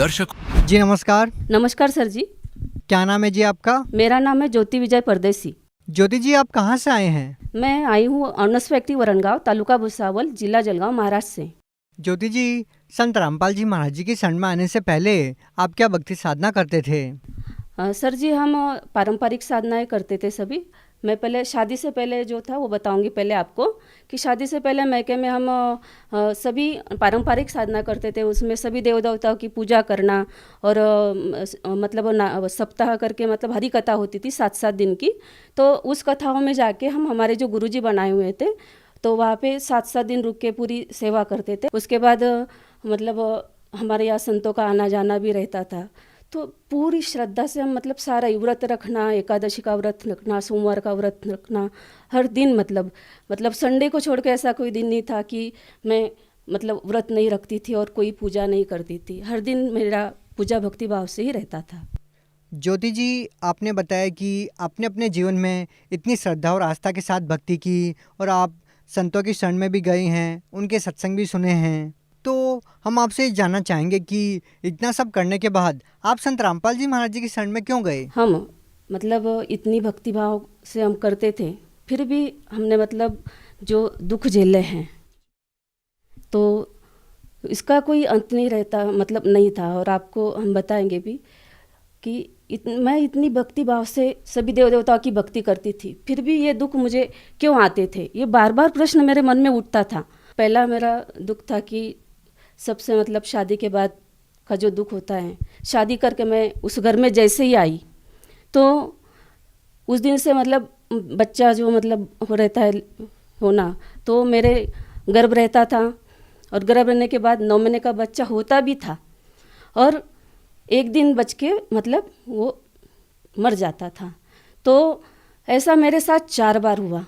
दर्शक जी नमस्कार। नमस्कार सर जी। क्या नाम है जी आपका? मेरा नाम है ज्योति विजय परदेसी। ज्योति जी, आप कहाँ से आए हैं? मैं आई हूँ अर्नस फैक्ट्री वरणगांव, तालुका भुसावल, जिला जलगांव, महाराष्ट्र से। ज्योति जी, संत रामपाल जी महाराज जी की शरण में आने से पहले आप क्या भक्ति साधना करते थे? सर जी, हम पारंपरिक साधनाएं करते थे सभी। मैं पहले शादी से पहले जो था वो बताऊंगी पहले आपको कि शादी से पहले मैके में हम सभी पारंपरिक साधना करते थे। उसमें सभी देव देवताओं की पूजा करना और मतलब सप्ताह करके मतलब हरी कथा होती थी 7-7 दिन की। तो उस कथाओं में जाके हम हमारे जो गुरुजी बनाए हुए थे तो वहाँ पे 7-7 दिन रुक के पूरी सेवा करते थे। उसके बाद मतलब हमारे यहाँ संतों का आना जाना भी रहता था। तो पूरी श्रद्धा से हम मतलब सारा व्रत रखना, एकादशी का व्रत रखना, सोमवार का व्रत रखना, हर दिन मतलब संडे को छोड़ के ऐसा कोई दिन नहीं था कि मैं मतलब व्रत नहीं रखती थी और कोई पूजा नहीं करती थी। हर दिन मेरा पूजा भक्ति भाव से ही रहता था। ज्योति जी, आपने बताया कि आपने अपने जीवन में इतनी श्रद्धा और आस्था के साथ भक्ति की और आप संतों की शरण में भी गए हैं, उनके सत्संग भी सुने हैं। तो हम आपसे जानना चाहेंगे कि इतना सब करने के बाद आप संत रामपाल जी महाराज जी की शरण में क्यों गए? हम मतलब इतनी भक्ति भाव से हम करते थे, फिर भी हमने मतलब जो दुख झेले हैं तो इसका कोई अंत नहीं रहता, मतलब नहीं था। और आपको हम बताएंगे भी कि मैं इतनी भक्ति भाव से सभी देव देवताओं की भक्ति करती थी, फिर भी ये दुख मुझे क्यों आते थे, ये बार बार प्रश्न मेरे मन में उठता था। पहला मेरा दुख था कि सबसे मतलब शादी के बाद का जो दुख होता है, शादी करके मैं उस घर में जैसे ही आई तो उस दिन से मतलब बच्चा जो मतलब हो रहता है होना, तो मेरे गर्भ रहता था और गर्भ रहने के बाद 9 महीने का बच्चा होता भी था और एक दिन बच के मतलब वो मर जाता था। तो ऐसा मेरे साथ 4 बार हुआ।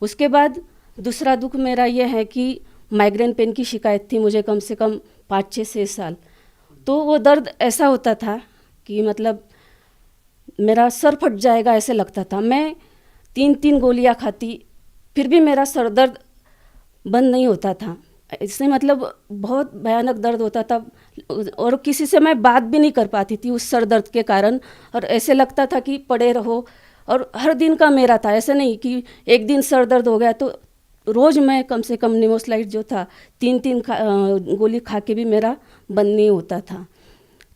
उसके बाद दूसरा दुख मेरा ये है कि माइग्रेन पेन की शिकायत थी मुझे कम से कम 5-6 साल। तो वो दर्द ऐसा होता था कि मतलब मेरा सर फट जाएगा ऐसे लगता था। मैं 3-3 गोलियां खाती फिर भी मेरा सर दर्द बंद नहीं होता था। इससे मतलब बहुत भयानक दर्द होता था और किसी से मैं बात भी नहीं कर पाती थी उस सर दर्द के कारण। और ऐसे लगता था कि पड़े रहो, और हर दिन का मेरा था, ऐसे नहीं कि एक दिन सर दर्द हो गया। तो रोज़ मैं कम से कम निमोस्लाइड जो था 3-3 गोली खा के भी मेरा बंद नहीं होता था।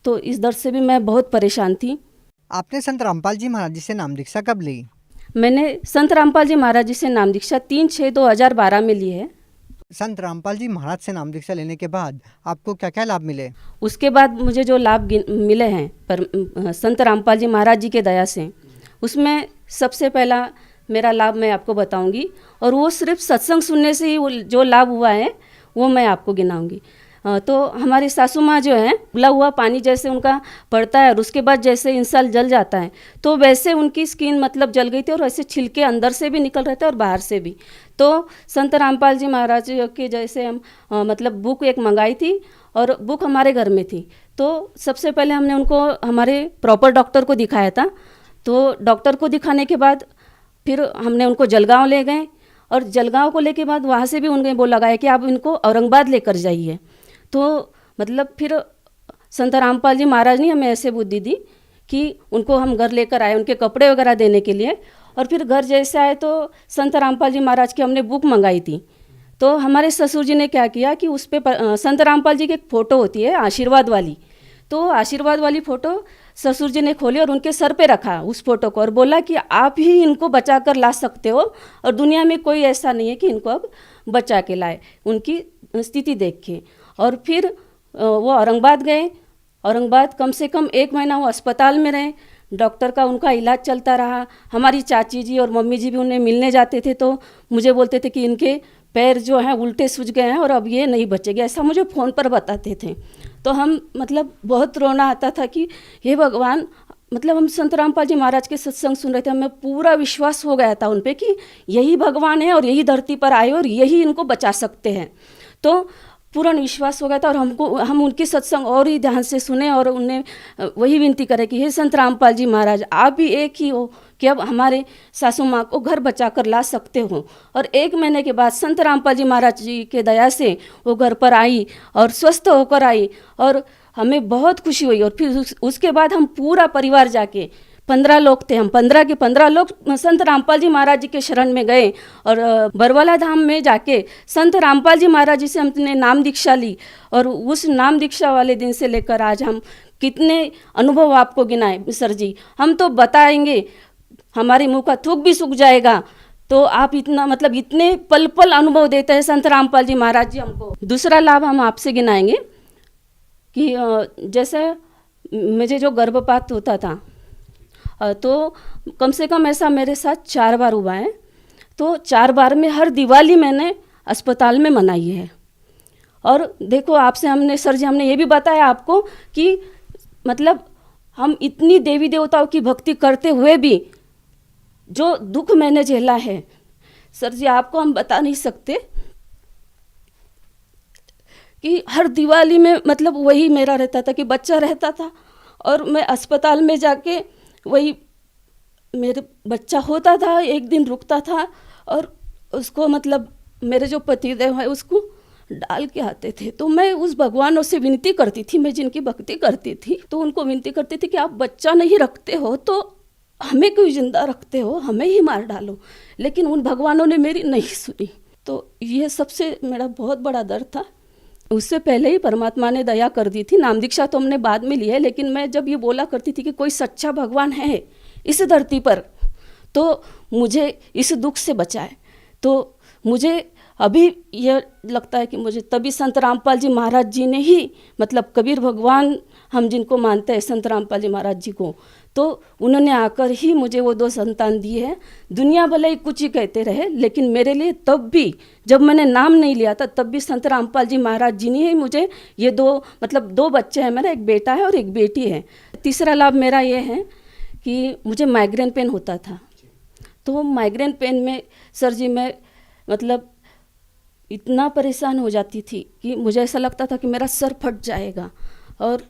तो इस दर्द से भी मैं बहुत परेशान थी। आपने संत रामपाल जी महाराज जी से नाम दीक्षा कब ली? मैंने संत रामपाल जी महाराज जी से नाम दीक्षा 3/6/2012 में ली है। संत रामपाल जी महाराज से नाम दीक्षा लेने के बाद आपको क्या क्या लाभ मिले? उसके बाद मुझे जो लाभ मिले हैं पर संत रामपाल जी महाराज जी के दया से, उसमें सबसे पहला मेरा लाभ मैं आपको बताऊंगी, और वो सिर्फ सत्संग सुनने से ही वो जो लाभ हुआ है वो मैं आपको गिनाऊंगी। तो हमारी सासू माँ जो है, उबला हुआ पानी जैसे उनका पड़ता है और उसके बाद जैसे इंसान जल जाता है, तो वैसे उनकी स्किन मतलब जल गई थी और ऐसे छिलके अंदर से भी निकल रहे थे और बाहर से भी। तो संत रामपाल जी महाराज के जैसे हम मतलब बुक एक मंगाई थी और बुक हमारे घर में थी। तो सबसे पहले हमने उनको हमारे प्रॉपर डॉक्टर को दिखाया था। तो डॉक्टर को दिखाने के बाद फिर हमने उनको जलगांव ले गए, और जलगांव को लेके बाद वहाँ से भी उन्होंने वो लगाया कि आप इनको औरंगाबाद लेकर जाइए। तो मतलब फिर संत रामपाल जी महाराज ने हमें ऐसे बुद्धि दी कि उनको हम घर लेकर आए उनके कपड़े वगैरह देने के लिए। और फिर घर जैसे आए तो संत रामपाल जी महाराज की हमने बुक मंगाई थी। तो हमारे ससुर जी ने क्या किया कि उस पर संत रामपाल जी की एक फ़ोटो होती है आशीर्वाद वाली, तो आशीर्वाद वाली फ़ोटो ससुर जी ने खोली और उनके सर पे रखा उस फोटो को, और बोला कि आप ही इनको बचा कर ला सकते हो और दुनिया में कोई ऐसा नहीं है कि इनको अब बचा के लाए, उनकी स्थिति देख के। और फिर वो औरंगाबाद गए। औरंगाबाद कम से कम 1 महीना वो अस्पताल में रहे, डॉक्टर का उनका इलाज चलता रहा। हमारी चाची जी और मम्मी जी भी उन्हें मिलने जाते थे तो मुझे बोलते थे कि इनके पैर जो हैं उल्टे सूज गए हैं और अब ये नहीं बचेंगे, ऐसा मुझे फ़ोन पर बताते थे। तो हम मतलब बहुत रोना आता था कि हे भगवान, मतलब हम संत रामपाल जी महाराज के सत्संग सुन रहे थे, हमें पूरा विश्वास हो गया था उन पे कि यही भगवान है और यही धरती पर आए और यही इनको बचा सकते हैं। तो पूर्ण विश्वास हो गया था और हम उनके सत्संग और ही ध्यान से सुने और उन्हें वही विनती करें कि हे संत रामपाल जी महाराज, आप भी एक ही हो कि अब हमारे सासू माँ को घर बचा कर ला सकते हो। और 1 महीने के बाद संत रामपाल जी महाराज जी के दया से वो घर पर आई और स्वस्थ होकर आई और हमें बहुत खुशी हुई। और फिर उसके बाद हम पूरा परिवार जाके 15 लोग थे, हम 15 के 15 लोग संत रामपाल जी महाराज जी के शरण में गए और बरवाला धाम में जाके संत रामपाल जी महाराज जी से हमने नाम दीक्षा ली। और उस नाम दीक्षा वाले दिन से लेकर आज हम कितने अनुभव आपको गिनाए सर जी, हम तो बताएंगे, हमारे मुंह का थूक भी सूख जाएगा। तो आप इतना मतलब इतने पल पल अनुभव देते हैं संत रामपाल जी महाराज जी हमको। दूसरा लाभ हम आपसे गिनाएंगे कि जैसे मुझे जो गर्भपात होता था तो कम से कम ऐसा मेरे साथ 4 बार हुआ है। तो 4 बार में हर दिवाली मैंने अस्पताल में मनाई है। और देखो आपसे हमने सर जी हमने ये भी बताया आपको कि मतलब हम इतनी देवी देवताओं की भक्ति करते हुए भी जो दुख मैंने झेला है सर जी आपको हम बता नहीं सकते कि हर दिवाली में मतलब वही मेरा रहता था कि बच्चा रहता था और मैं अस्पताल में जाके वही मेरे बच्चा होता था, एक दिन रुकता था और उसको मतलब मेरे जो पतिदेव है उसको डाल के आते थे। तो मैं उस भगवानों से विनती करती थी, मैं जिनकी भक्ति करती थी तो उनको विनती करती थी कि आप बच्चा नहीं रखते हो तो हमें क्यों जिंदा रखते हो, हमें ही मार डालो। लेकिन उन भगवानों ने मेरी नहीं सुनी। तो ये सबसे मेरा बहुत बड़ा डर था। उससे पहले ही परमात्मा ने दया कर दी थी। नाम दीक्षा तो हमने बाद में ली है, लेकिन मैं जब ये बोला करती थी कि कोई सच्चा भगवान है इस धरती पर तो मुझे इस दुख से बचाए। तो मुझे अभी ये लगता है कि मुझे तभी संत रामपाल जी महाराज जी ने ही मतलब कबीर भगवान हम जिनको मानते हैं संत रामपाल जी महाराज जी को, तो उन्होंने आकर ही मुझे वो 2 संतान दिए हैं। दुनिया भले ही कुछ ही कहते रहे, लेकिन मेरे लिए तब भी जब मैंने नाम नहीं लिया था तब भी संत रामपाल जी महाराज जी ने ही मुझे ये 2 बच्चे हैं, मेरा एक बेटा है और एक बेटी है। तीसरा लाभ मेरा ये है कि मुझे माइग्रेन पेन होता था। तो माइग्रेन पेन में सर जी मैं मतलब इतना परेशान हो जाती थी कि मुझे ऐसा लगता था कि मेरा सर फट जाएगा। और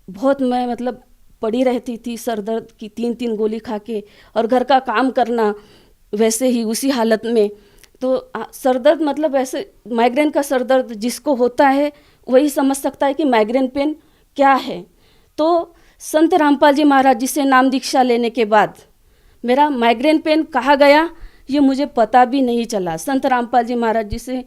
बहुत मैं मतलब पड़ी रहती थी सर दर्द की 3-3 गोली खा के, और घर का काम करना वैसे ही उसी हालत में। तो सर दर्द मतलब ऐसे माइग्रेन का सर दर्द जिसको होता है वही समझ सकता है कि माइग्रेन पेन क्या है। तो संत रामपाल जी महाराज जी से नाम दीक्षा लेने के बाद मेरा माइग्रेन पेन कहाँ गया ये मुझे पता भी नहीं चला। संत रामपाल जी महाराज जी से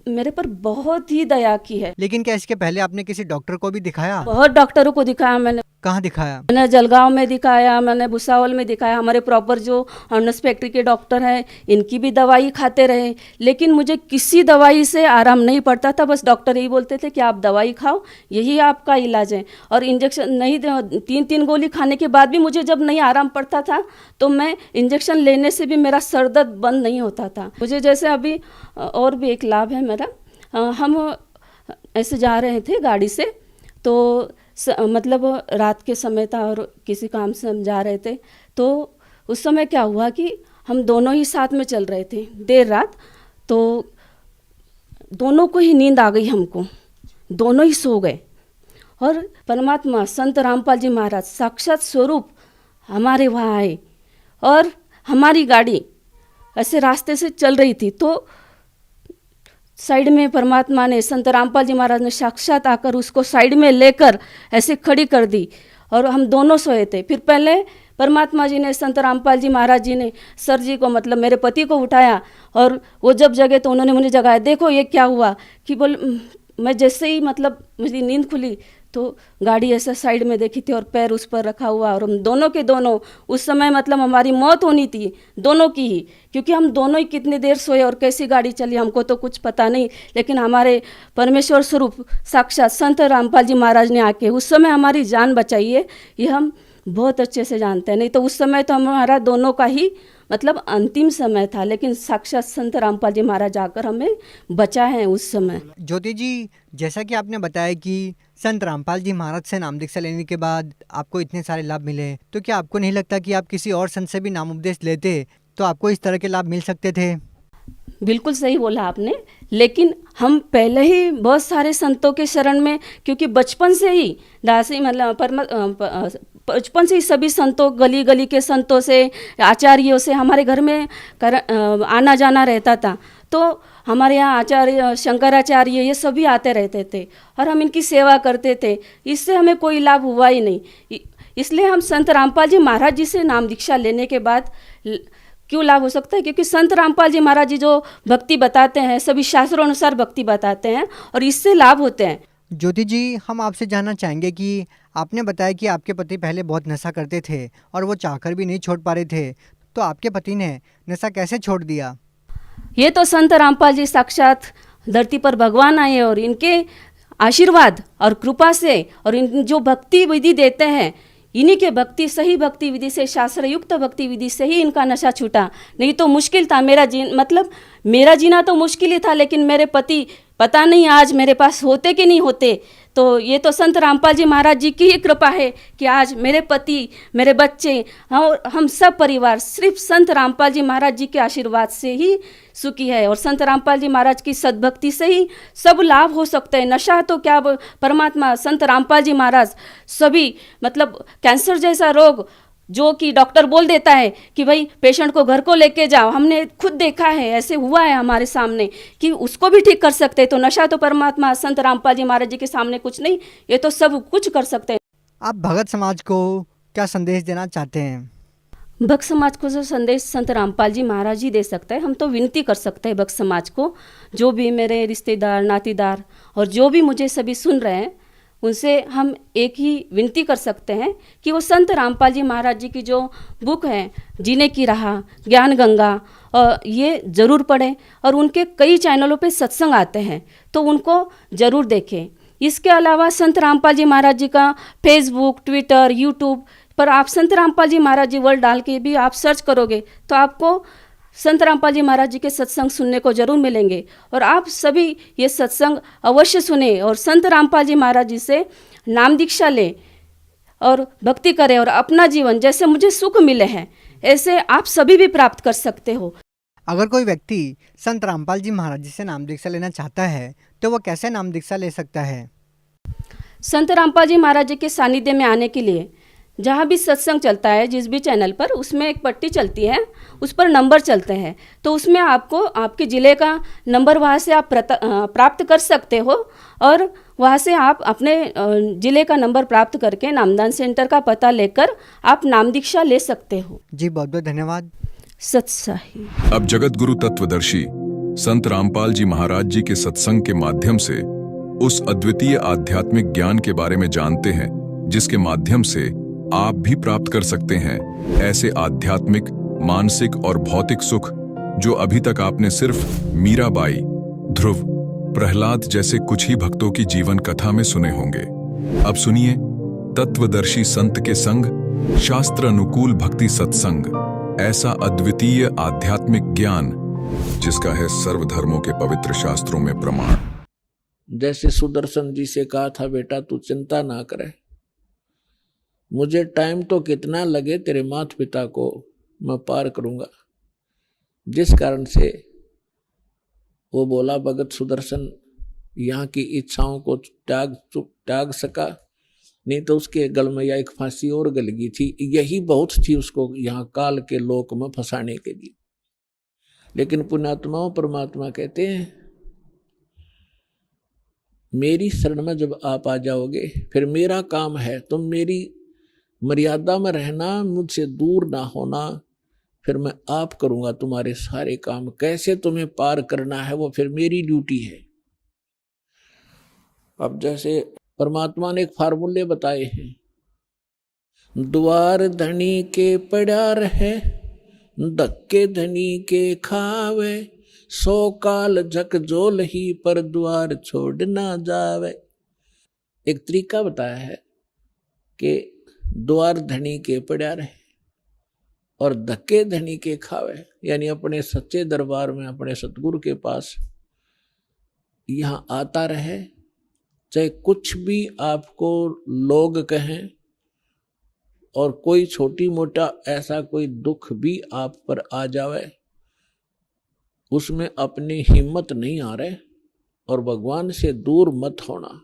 मेरे पर बहुत ही दया की है। लेकिन क्या इसके पहले आपने किसी डॉक्टर को भी दिखाया? बहुत डॉक्टरों को दिखाया मैंने। कहाँ दिखाया? मैंने जलगांव में दिखाया, मैंने भुसावल में दिखाया। हमारे प्रॉपर जो हॉर्नस फैक्ट्री के डॉक्टर हैं इनकी भी दवाई खाते रहे, लेकिन मुझे किसी दवाई से आराम नहीं पड़ता था। बस डॉक्टर यही बोलते थे कि आप दवाई खाओ, यही आपका इलाज है। और इंजेक्शन नहीं, 3-3 गोली खाने के बाद भी मुझे जब नहीं आराम पड़ता था तो मैं इंजेक्शन लेने से भी मेरा सर दर्द बंद नहीं होता था। मुझे जैसे अभी और भी एक लाभ है मेरा, हम ऐसे जा रहे थे गाड़ी से, तो मतलब रात के समय था और किसी काम से हम जा रहे थे। तो उस समय क्या हुआ कि हम दोनों ही साथ में चल रहे थे देर रात, तो दोनों को ही नींद आ गई, हमको दोनों ही सो गए। और परमात्मा संत रामपाल जी महाराज साक्षात स्वरूप हमारे वहाँ आए और हमारी गाड़ी ऐसे रास्ते से चल रही थी, तो साइड में परमात्मा ने, संत रामपाल जी महाराज ने साक्षात आकर उसको साइड में लेकर ऐसे खड़ी कर दी और हम दोनों सोए थे। फिर पहले परमात्मा जी ने, संत रामपाल जी महाराज जी ने सर जी को मतलब मेरे पति को उठाया और वो जब जगे तो उन्होंने मुझे जगाया। देखो ये क्या हुआ कि मैं जैसे ही मतलब मुझे नींद खुली तो गाड़ी ऐसा साइड में देखी थी और पैर उस पर रखा हुआ, और हम दोनों के दोनों उस समय मतलब हमारी मौत होनी थी दोनों की ही, क्योंकि हम दोनों ही कितनी देर सोए और कैसी गाड़ी चली हमको तो कुछ पता नहीं। लेकिन हमारे परमेश्वर स्वरूप साक्षात संत रामपाल जी महाराज ने आके उस समय हमारी जान बचाई है, ये हम बहुत अच्छे से जानते हैं। नहीं तो उस समय तो हमारा दोनों का ही मतलब अंतिम समय था, लेकिन साक्षात संत रामपाल जी महाराज आकर हमें बचा है उस समय। ज्योति जी, जैसा कि आपने बताया कि संत रामपाल जी महाराज से नाम दीक्षा लेने के बाद आपको इतने सारे लाभ मिले, तो क्या आपको नहीं लगता कि आप किसी और संत से भी नाम उपदेश लेते तो आपको इस तरह के लाभ मिल सकते थे? बिल्कुल सही बोला आपने, लेकिन हम पहले ही बहुत सारे संतों के शरण में, क्योंकि बचपन से ही दासी मतलब बचपन से ही सभी संतों, गली गली के संतों से, आचार्यों से हमारे घर में आना जाना रहता था। तो हमारे यहाँ आचार्य शंकराचार्य ये सभी आते रहते थे और हम इनकी सेवा करते थे। इससे हमें कोई लाभ हुआ ही नहीं। इसलिए हम संत रामपाल जी महाराज जी से नाम दीक्षा लेने के बाद क्यों लाभ हो सकता है, क्योंकि संत रामपाल जी महाराज जी जो भक्ति बताते हैं सभी शास्त्रों अनुसार भक्ति बताते हैं और इससे लाभ होते हैं। ज्योति जी, हम आपसे जानना चाहेंगे कि आपने बताया कि आपके पति पहले बहुत नशा करते थे और वो चाहकर भी नहीं छोड़ पा रहे थे, तो आपके पति ने नशा कैसे छोड़ दिया? ये तो संत रामपाल जी साक्षात धरती पर भगवान आए और इनके आशीर्वाद और कृपा से और इन जो भक्ति विधि देते हैं, इन्हीं के भक्ति सही भक्ति विधि से, शास्त्र युक्त भक्ति विधि से ही इनका नशा छूटा। नहीं तो मुश्किल था मेरा जीना तो मुश्किल ही था, लेकिन मेरे पति पता नहीं आज मेरे पास होते कि नहीं होते। तो ये तो संत रामपाल जी महाराज जी की ही कृपा है कि आज मेरे पति, मेरे बच्चे और हम सब परिवार सिर्फ संत रामपाल जी महाराज जी के आशीर्वाद से ही सुखी है। और संत रामपाल जी महाराज की सद्भक्ति से ही सब लाभ हो सकते हैं। नशा तो क्या, परमात्मा संत रामपाल जी महाराज सभी कैंसर जैसा रोग जो कि डॉक्टर बोल देता है कि भाई पेशेंट को घर को लेके जाओ, हमने खुद देखा है, ऐसे हुआ है हमारे सामने कि उसको भी ठीक कर सकते हैं। तो नशा तो परमात्मा संत रामपाल जी महाराज जी के सामने कुछ नहीं, ये तो सब कुछ कर सकते हैं। आप भगत समाज को क्या संदेश देना चाहते हैं? भक्त समाज को जो संदेश संत रामपाल जी महाराज जी दे सकते हैं, हम तो विनती कर सकते हैं भक्त समाज को, जो भी मेरे रिश्तेदार नातीदार और जो भी मुझे सभी सुन रहे हैं, उनसे हम एक ही विनती कर सकते हैं कि वो संत रामपाल जी महाराज जी की जो बुक है जीने की राह, ज्ञान गंगा, ये ज़रूर पढ़ें। और उनके कई चैनलों पे सत्संग आते हैं तो उनको ज़रूर देखें। इसके अलावा संत रामपाल जी महाराज जी का फेसबुक, ट्विटर, यूट्यूब पर आप संत रामपाल जी महाराज जी वर्ड डाल के भी आप सर्च करोगे तो आपको संत रामपाल जी महाराज जी के सत्संग सुनने को जरूर मिलेंगे। और आप सभी ये सत्संग अवश्य सुने और संत रामपाल जी महाराज जी से नाम दीक्षा लें और भक्ति करें और अपना जीवन जैसे मुझे सुख मिले हैं ऐसे आप सभी भी प्राप्त कर सकते हो। अगर कोई व्यक्ति संत रामपाल जी महाराज जी से नाम दीक्षा लेना चाहता है तो वो कैसे नाम दीक्षा ले सकता है? संत रामपाल जी महाराज जी के सानिध्य में आने के लिए जहाँ भी सत्संग चलता है, जिस भी चैनल पर, उसमें एक पट्टी चलती है, उस पर नंबर चलते हैं, तो उसमें आपको आपके ज़िले का नंबर वहाँ से आप प्राप्त कर सकते हो और वहाँ से आप अपने ज़िले का नंबर प्राप्त करके नामदान सेंटर का पता लेकर आप नाम दीक्षा ले सकते हो। जी बहुत बहुत धन्यवाद। सत्साही। अब जगत गुरु तत्वदर्शी संत रामपाल जी महाराज जी के सत्संग के माध्यम से उस अद्वितीय आध्यात्मिक ज्ञान के बारे में जानते हैं जिसके माध्यम से आप भी प्राप्त कर सकते हैं ऐसे आध्यात्मिक, मानसिक और भौतिक सुख जो अभी तक आपने सिर्फ मीराबाई, ध्रुव, प्रहलाद जैसे कुछ ही भक्तों की जीवन कथा में सुने होंगे। अब सुनिए तत्वदर्शी संत के संग शास्त्र अनुकूल भक्ति सत्संग, ऐसा अद्वितीय आध्यात्मिक ज्ञान जिसका है सर्वधर्मों के पवित्र शास्त्रों में प्रमाण। जैसे सुदर्शन जी से कहा था, बेटा तू चिंता ना करे, मुझे टाइम तो कितना लगे तेरे माता पिता को मैं पार करूंगा। जिस कारण से वो बोला, भगत सुदर्शन यहाँ की इच्छाओं को त्याग सका, नहीं तो उसके गल में या एक फांसी और गल गई थी, यही बहुत थी उसको यहाँ काल के लोक में फंसाने के लिए। लेकिन पुण्यात्माओं, परमात्मा कहते हैं मेरी शरण में जब आप आ जाओगे, फिर मेरा काम है तुम मेरी मर्यादा में रहना, मुझसे दूर ना होना, फिर मैं आप करूंगा तुम्हारे सारे काम। कैसे तुम्हें पार करना है वो फिर मेरी ड्यूटी है। अब जैसे परमात्मा ने एक फार्मूले बताए हैं, द्वार धनी के पड़ा रहे, धक्के धनी के खावे, 100 काल झकझोल ही पर द्वार छोड़ ना जावे। एक तरीका बताया है कि द्वार धनी के पड़ा रहे और धक्के धनी के खावे, यानी अपने सच्चे दरबार में, अपने सतगुरु के पास यहाँ आता रहे, चाहे कुछ भी आपको लोग कहें और कोई छोटी मोटा ऐसा कोई दुख भी आप पर आ जावे, उसमें अपनी हिम्मत नहीं आ रहे और भगवान से दूर मत होना।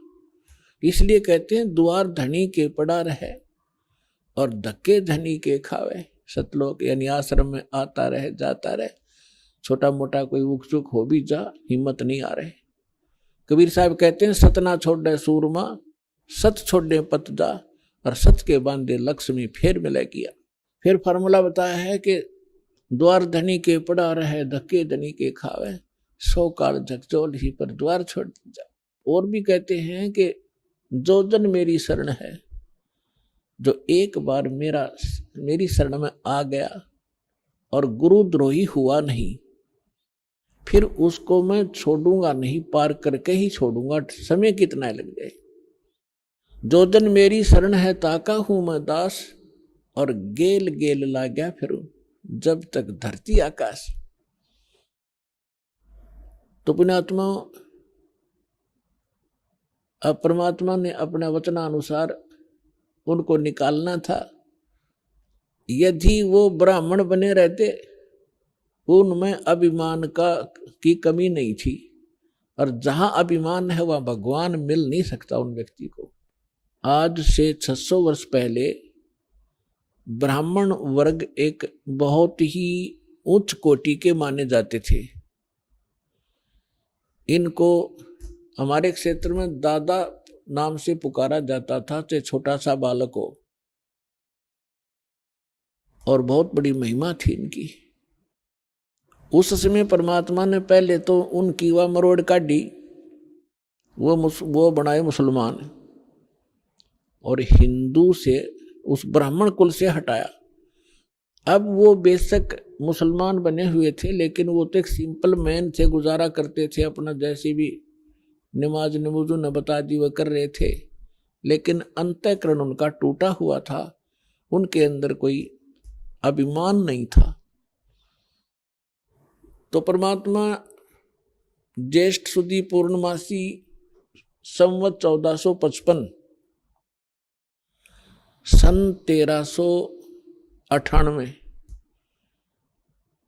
इसलिए कहते हैं द्वार धनी के पड़ा रहे और धक्के धनी के खावे। सतलोक यानी आश्रम में आता रहे, जाता रहे, छोटा मोटा कोई उक चुक हो भी जा, हिम्मत नहीं आ रहे। कबीर साहब कहते हैं सतना छोड़े सूरमा, सत छोड़े पत जा, और सत के बांधे लक्ष्मी फेर मिले किया। फिर फार्मूला बताया है कि द्वार धनी के पड़ा रहे, धक्के धनी के खावे, 100 काल झकझोल ही पर द्वार छोड़ जा। और भी कहते हैं कि जो जन मेरी शरण है, जो एक बार मेरी शरण में आ गया और गुरुद्रोही हुआ नहीं, फिर उसको मैं छोड़ूंगा नहीं, पार करके ही छोड़ूंगा, समय कितना लग जाए। जो जन मेरी शरण है ताका हूं मैं दास, और गेल गेल ला गया फिर जब तक धरती आकाश। तो पुण्यात्मा, अब परमात्मा ने अपने वचनानुसार उनको निकालना था। यदि वो ब्राह्मण बने रहते, उनमें अभिमान की कमी नहीं थी, और जहां अभिमान है वहां भगवान मिल नहीं सकता उन व्यक्ति को। आज से 600 वर्ष पहले ब्राह्मण वर्ग एक बहुत ही उच्च कोटि के माने जाते थे। इनको हमारे क्षेत्र में दादा नाम से पुकारा जाता था, चाहे छोटा सा बालक हो, और बहुत बड़ी महिमा थी इनकी। उस समय परमात्मा ने पहले तो उनकी वह मरोड़ काटी, वो बनाए मुसलमान, और हिंदू से उस ब्राह्मण कुल से हटाया। अब वो बेशक मुसलमान बने हुए थे, लेकिन वो तो एक सिंपल मैन थे, गुजारा करते थे अपना, जैसे भी नमाज नमूजू न बता दी वह कर रहे थे, लेकिन अंतःकरण उनका टूटा हुआ था, उनके अंदर कोई अभिमान नहीं था। तो परमात्मा ज्येष्ठ सुदी पूर्णमासी संवत 1455 सन 1398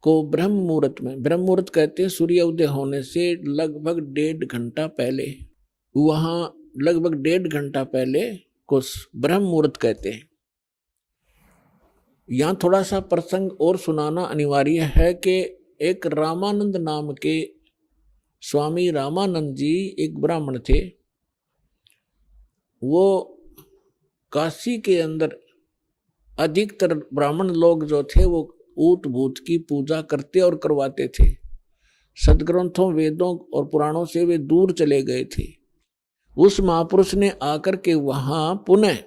को ब्रह्म मुहूर्त में, ब्रह्म मुहूर्त कहते हैं सूर्य उदय होने से लगभग 1.5 घंटा पहले, वहां लगभग 1.5 घंटा पहले को ब्रह्म मुहूर्त कहते हैं। यहां थोड़ा सा प्रसंग और सुनाना अनिवार्य है कि एक रामानंद नाम के स्वामी रामानंद जी एक ब्राह्मण थे। वो काशी के अंदर अधिकतर ब्राह्मण लोग जो थे वो ऊत भूत की पूजा करते और करवाते थे। सदग्रंथों, वेदों और पुराणों से वे दूर चले गए थे। उस महापुरुष ने आकर के वहां पुनः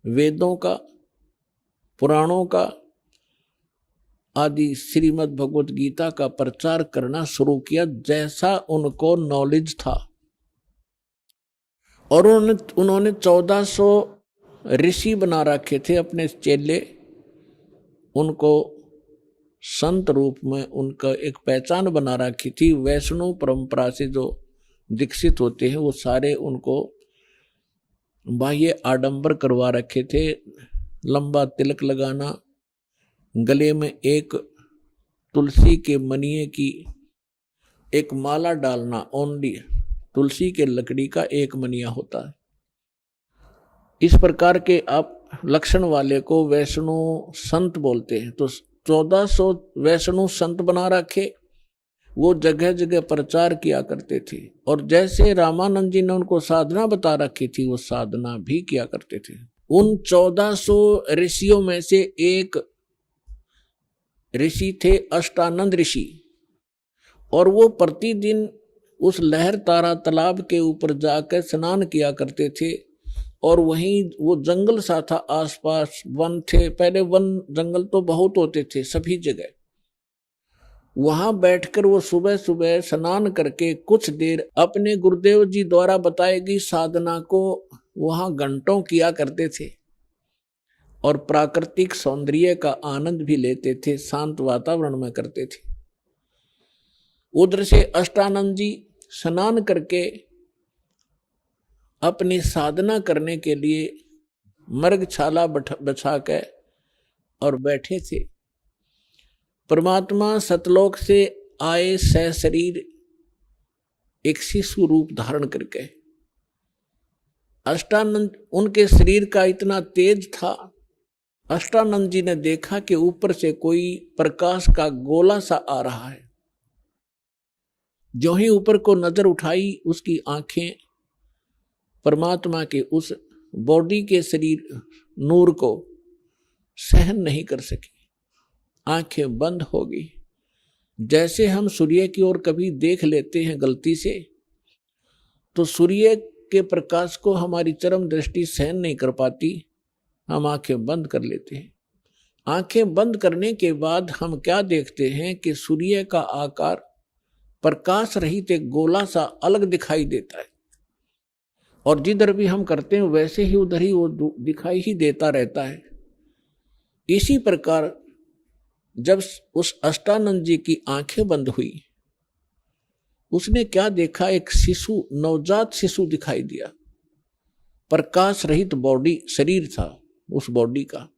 वेदों का, पुराणों का आदि श्रीमद् भगवत गीता का प्रचार करना शुरू किया, जैसा उनको नॉलेज था। और उन्होंने 1400 ऋषि बना रखे थे अपने चेले। उनको संत रूप में उनका एक पहचान बना रखी थी। वैष्णव परंपरा से जो दीक्षित होते हैं वो सारे उनको बाह्य आडंबर करवा रखे थे। लंबा तिलक लगाना, गले में एक तुलसी के मनिये की एक माला डालना, ओनली तुलसी के लकड़ी का एक मनिया होता है। इस प्रकार के आप लक्षण वाले को वैष्णव संत बोलते हैं। तो 1400 वैष्णव संत बना रखे, वो जगह जगह प्रचार किया करते थे। और जैसे रामानंद जी ने उनको साधना बता रखी थी, वो साधना भी किया करते थे। उन 1400 ऋषियों में से एक ऋषि थे अष्टानंद ऋषि, और वो प्रतिदिन उस लहर तारा तालाब के ऊपर जाकर स्नान किया करते थे। और वहीं वो जंगल सा था, आसपास वन थे। पहले वन जंगल तो बहुत होते थे सभी जगह। वहां बैठकर वो सुबह सुबह स्नान करके कुछ देर अपने गुरुदेव जी द्वारा बताई गई साधना को वहां घंटों किया करते थे, और प्राकृतिक सौंदर्य का आनंद भी लेते थे, शांत वातावरण में करते थे। उधर से अष्टानंद जी स्नान करके अपनी साधना करने के लिए मृगछाला बिछा के और बैठे थे। परमात्मा सतलोक से आए सशरीर एक शिशु रूप धारण करके। अष्टानंद, उनके शरीर का इतना तेज था, अष्टानंद जी ने देखा कि ऊपर से कोई प्रकाश का गोला सा आ रहा है। जो ही ऊपर को नजर उठाई, उसकी आंखें परमात्मा के उस बॉडी के शरीर नूर को सहन नहीं कर सकी, आंखें बंद हो गई। जैसे हम सूर्य की ओर कभी देख लेते हैं गलती से, तो सूर्य के प्रकाश को हमारी चरम दृष्टि सहन नहीं कर पाती, हम आंखें बंद कर लेते हैं। आंखें बंद करने के बाद हम क्या देखते हैं कि सूर्य का आकार प्रकाश रहित एक गोला सा अलग दिखाई देता है, और जिधर भी हम करते हैं वैसे ही उधर ही वो दिखाई ही देता रहता है। इसी प्रकार जब उस अष्टानंद जी की आंखें बंद हुई, उसने क्या देखा, एक शिशु, नवजात शिशु दिखाई दिया। प्रकाश रहित बॉडी, शरीर था उस बॉडी का,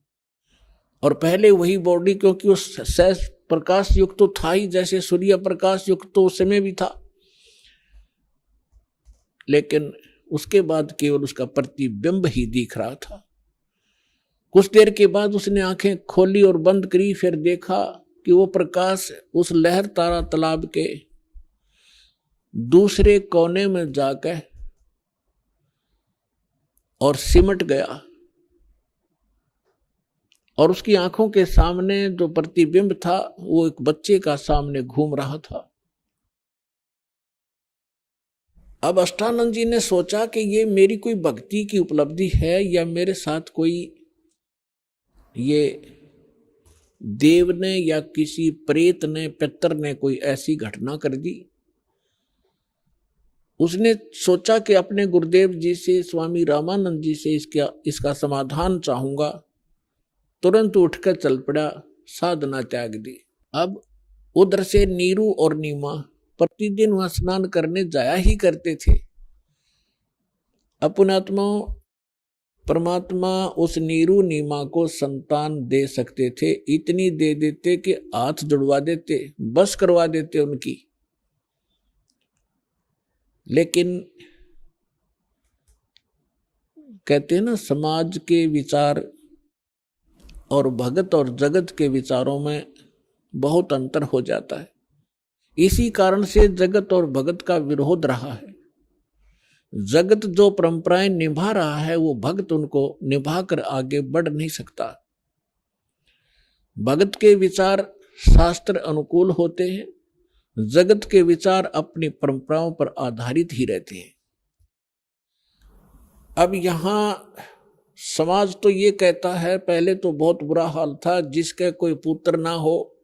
और पहले वही बॉडी, क्योंकि उस सहज प्रकाश युक्त तो था ही, जैसे सूर्य प्रकाश युक्त तो उस समय भी था, लेकिन उसके बाद केवल उसका प्रतिबिंब ही दिख रहा था। कुछ देर के बाद उसने आंखें खोली और बंद करी, फिर देखा कि वो प्रकाश उस लहर तारा तालाब के दूसरे कोने में जाकर और सिमट गया, और उसकी आंखों के सामने जो प्रतिबिंब था वो एक बच्चे का सामने घूम रहा था। अब अष्टानंद जी ने सोचा कि ये मेरी कोई भक्ति की उपलब्धि है, या मेरे साथ कोई ये देव ने या किसी प्रेत ने, पितर ने कोई ऐसी घटना कर दी। उसने सोचा कि अपने गुरुदेव जी से, स्वामी रामानंद जी से इसका समाधान चाहूंगा। तुरंत उठकर चल पड़ा, साधना त्याग दी। अब उधर से नीरू और नीमा प्रतिदिन वहां स्नान करने जाया ही करते थे। अपनात्मा परमात्मा उस नीरू नीमा को संतान दे सकते थे, इतनी दे देते कि हाथ जुड़वा देते, बस करवा देते उनकी। लेकिन कहते हैं ना, समाज के विचार और भगत और जगत के विचारों में बहुत अंतर हो जाता है। इसी कारण से जगत और भगत का विरोध रहा है। जगत जो परंपराएं निभा रहा है, वो भक्त उनको निभाकर आगे बढ़ नहीं सकता। भगत के विचार शास्त्र अनुकूल होते हैं, जगत के विचार अपनी परंपराओं पर आधारित ही रहते हैं। अब यहां समाज तो ये कहता है, पहले तो बहुत बुरा हाल था, जिसके कोई पुत्र ना हो,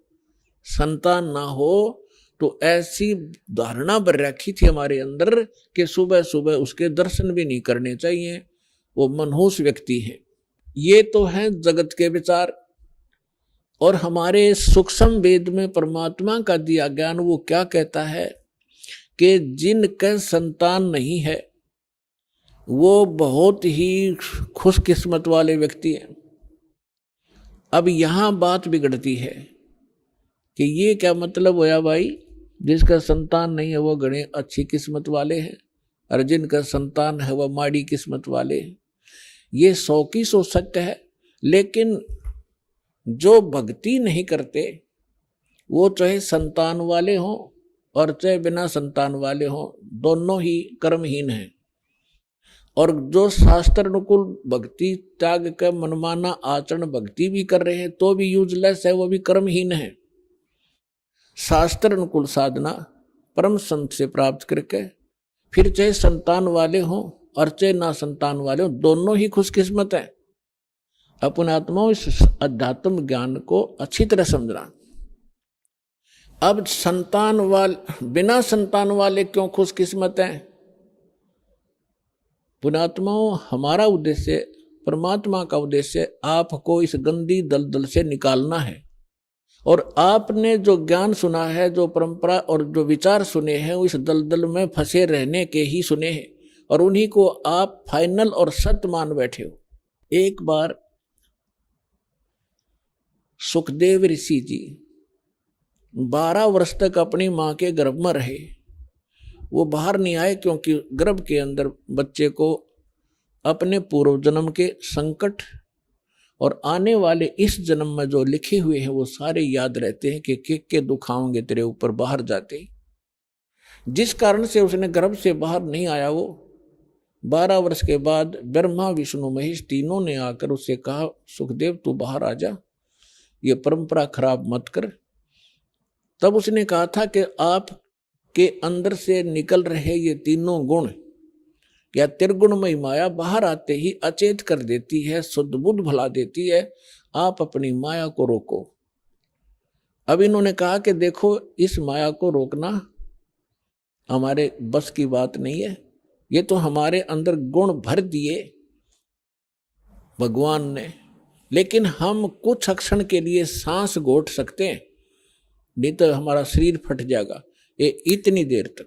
संतान ना हो, तो ऐसी धारणा बन रखी थी हमारे अंदर कि सुबह सुबह उसके दर्शन भी नहीं करने चाहिए, वो मनहूस व्यक्ति है। ये तो है जगत के विचार। और हमारे सूक्ष्म वेद में परमात्मा का दिया ज्ञान वो क्या कहता है कि जिनके संतान नहीं है वो बहुत ही खुशकिस्मत वाले व्यक्ति हैं। अब यहां बात बिगड़ती है कि ये क्या मतलब होया भाई, जिसका संतान नहीं है वो गणे अच्छी किस्मत वाले हैं, और जिनका संतान है वह माड़ी किस्मत वाले हैं। ये 100% सत्य है। लेकिन जो भक्ति नहीं करते वो चाहे संतान वाले हों और चाहे बिना संतान वाले हों, दोनों ही कर्महीन हैं। और जो शास्त्र अनुकूल भक्ति त्याग कर मनमाना आचरण भक्ति भी कर रहे हैं तो भी यूजलेस है, वो भी कर्महीन है। शास्त्र अनुकूल साधना परम संत से प्राप्त करके फिर चाहे संतान वाले हों और चाहे ना संतान वाले हों, दोनों ही खुशकिस्मत है। अपने आत्माओं इस अध्यात्म ज्ञान को अच्छी तरह समझना। अब संतान वाले बिना संतान वाले क्यों खुशकिस्मत हैं? पुणात्माओं, हमारा उद्देश्य, परमात्मा का उद्देश्य आपको इस गंदी दलदल से निकालना है। और आपने जो ज्ञान सुना है, जो परंपरा और जो विचार सुने हैं, वो इस दलदल में फंसे रहने के ही सुने हैं, और उन्हीं को आप फाइनल और सत्य मान बैठे हो। एक बार सुखदेव ऋषि जी 12 वर्ष तक अपनी मां के गर्भ में रहे। वो बाहर नहीं आए क्योंकि गर्भ के अंदर बच्चे को अपने पूर्व जन्म के संकट और आने वाले इस जन्म में जो लिखे हुए हैं वो सारे याद रहते हैं कि के दुखाओंगे तेरे ऊपर बाहर जाते ही। जिस कारण से उसने गर्भ से बाहर नहीं आया, वो 12 वर्ष के बाद ब्रह्मा विष्णु महेश तीनों ने आकर उससे कहा, सुखदेव तू बाहर आ जा, ये परंपरा खराब मत कर। तब उसने कहा था कि आप के अंदर से निकल रहे ये तीनों गुण या त्रिगुणमयी माया बाहर आते ही अचेत कर देती है, शुद्ध बुद्ध भला देती है, आप अपनी माया को रोको। अब इन्होंने कहा कि देखो इस माया को रोकना हमारे बस की बात नहीं है, ये तो हमारे अंदर गुण भर दिए भगवान ने, लेकिन हम कुछ क्षण के लिए सांस घोट सकते हैं, नहीं तो हमारा शरीर फट जाएगा। ये इतनी देर तक,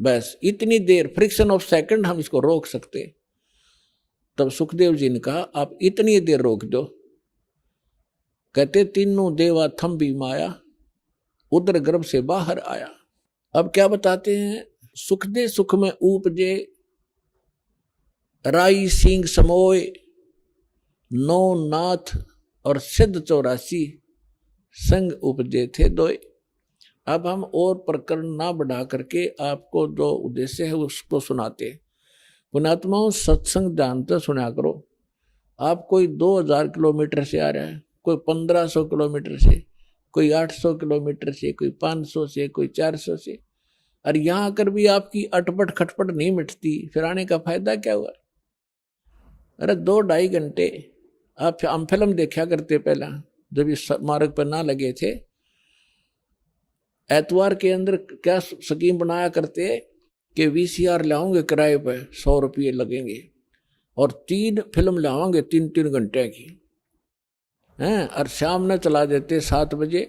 बस इतनी देर, फ्रिक्शन ऑफ सेकंड हम इसको रोक सकते हैं। तब सुखदेव जी ने कहा आप इतनी देर रोक दो। कहते तीनों देवा थम भी माया, उदर गर्भ से बाहर आया। अब क्या बताते हैं, सुख दे सुख में उपजे, राई सिंह समोय, नौ नाथ और सिद्ध 84 संग उपजे थे दोय। अब हम और प्रकरण ना बढ़ा करके आपको जो उद्देश्य है उसको सुनाते हैं। पुण्यात्माओं, सत्संग जानते सुना करो। आप कोई 2000 किलोमीटर से आ रहा है, कोई 1500 किलोमीटर से, कोई 800 किलोमीटर से, कोई 500 से, कोई 400 से, और यहाँ आकर भी आपकी अटपट खटपट नहीं मिटती, फिर आने का फायदा क्या हुआ? अरे 2-2.5 घंटे हम फिल्म देखा करते पहला, जब इस मार्ग पर ना लगे थे। एतवार के अंदर क्या स्कीम बनाया करते कि VCR लाओगे किराए पे, 100 रुपये लगेंगे और 3 फिल्म लाओगे 3-3 घंटे की हैं, और शाम में चला देते 7 बजे।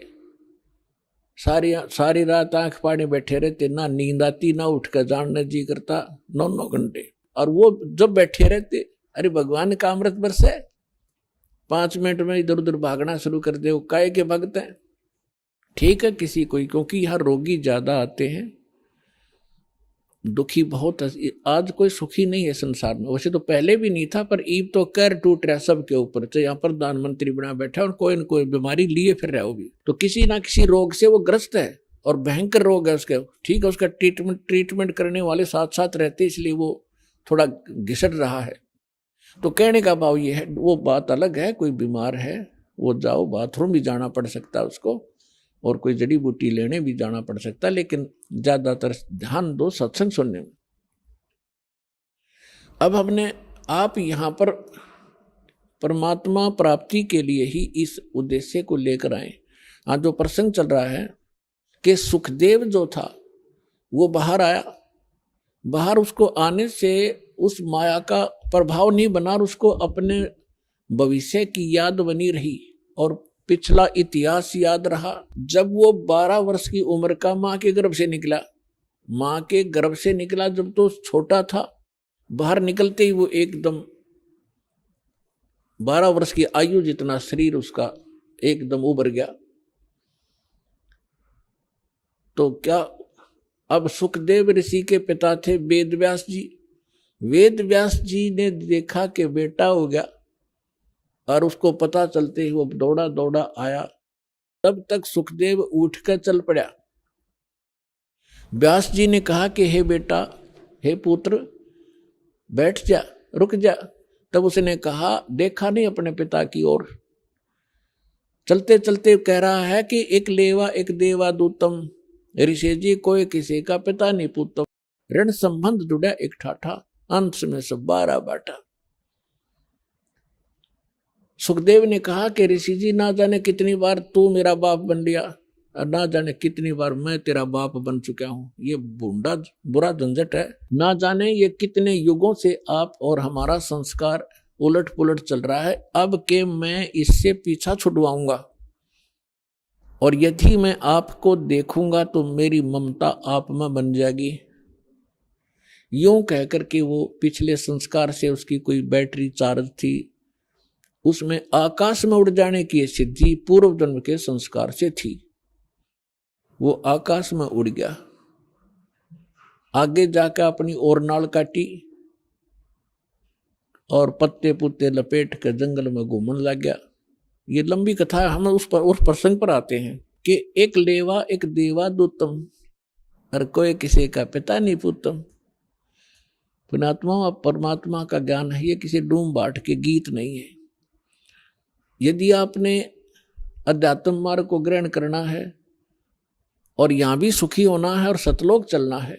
सारी रात आंख पानी बैठे रहते, ना नींद आती, ना उठ कर जानने जी करता, 9 घंटे। और वो जब बैठे रहते, अरे भगवान का अमृत बरसे, 5 मिनट में इधर उधर भागना शुरू कर दे, वो काहे के भगत हैं। ठीक है किसी कोई, क्योंकि यहाँ रोगी ज्यादा आते हैं, दुखी बहुत। आज कोई सुखी नहीं है संसार में, वैसे तो पहले भी नहीं था, पर ईब तो कर टूट रहा सबके ऊपर। तो यहाँ प्रधानमंत्री बना बैठा और कोई न कोई बीमारी लिए फिर रहा, वो भी तो किसी ना किसी रोग से वो ग्रस्त है, और भयंकर रोग है उसके। ठीक है, उसका ट्रीटमेंट करने वाले साथ साथ रहते, इसलिए वो थोड़ा घिसट रहा है। तो कहने का भाव ये है, वो बात अलग है, कोई बीमार है वो जाओ, बाथरूम भी जाना पड़ सकता है उसको, और कोई जड़ी बूटी लेने भी जाना पड़ सकता है, लेकिन ज्यादातर ध्यान दो सत्संग सुनने में। अब हमने आप यहाँ पर परमात्मा प्राप्ति के लिए ही इस उद्देश्य को लेकर आए। आज जो प्रसंग चल रहा है कि सुखदेव जो था वो बाहर आया, बाहर उसको आने से उस माया का प्रभाव नहीं बना, और उसको अपने भविष्य की याद बनी रही और पिछला इतिहास याद रहा। जब वो 12 वर्ष की उम्र का माँ के गर्भ से निकला, माँ के गर्भ से निकला जब तो छोटा था, बाहर निकलते ही वो एकदम 12 वर्ष की आयु जितना शरीर उसका एकदम उभर गया। तो क्या, अब सुखदेव ऋषि के पिता थे वेद व्यास जी। वेद व्यास जी ने देखा कि बेटा हो गया, और उसको पता चलते ही वो दौड़ा दौड़ा आया। तब तक सुखदेव उठकर चल पड़ा। व्यास जी ने कहा कि हे बेटा, हे पुत्र, बैठ जा, रुक जा। तब उसने कहा, देखा नहीं अपने पिता की ओर, चलते चलते कह रहा है कि एक लेवा एक देवा दूतम, ऋषि जी कोई किसी का पिता नहीं पुतम, ऋण संबंध जुड़ा एक ठाठा, अंत में सब 12 बाटा। सुखदेव ने कहा कि ऋषि जी, ना जाने कितनी बार तू मेरा बाप बन लिया, और ना जाने कितनी बार मैं तेरा बाप बन चुका हूं। ये बूढ़ा बुरा झंझट है। ना जाने ये कितने युगों से आप और हमारा संस्कार उलट पुलट चल रहा है। अब के मैं इससे पीछा छुड़वाऊंगा, और यदि मैं आपको देखूंगा तो मेरी ममता आप में बन जाएगी। यूं कहकर के वो पिछले संस्कार से उसकी कोई बैटरी चार्ज थी, उसमें आकाश में उड़ जाने की सिद्धि पूर्व जन्म के संस्कार से थी। वो आकाश में उड़ गया, आगे जाकर अपनी और नाल काटी, और पत्ते पुत्ते लपेट कर जंगल में घूमने लग गया। ये लंबी कथा है, हम उस प्रसंग पर आते हैं कि एक लेवा एक देवा दूतम, और कोई किसी का पिता नहीं पुतम। पुणात्मा और परमात्मा का ज्ञान है, ये किसी डूम बाट के गीत नहीं है। यदि आपने अध्यात्म मार्ग को ग्रहण करना है और यहां भी सुखी होना है और सतलोक चलना है,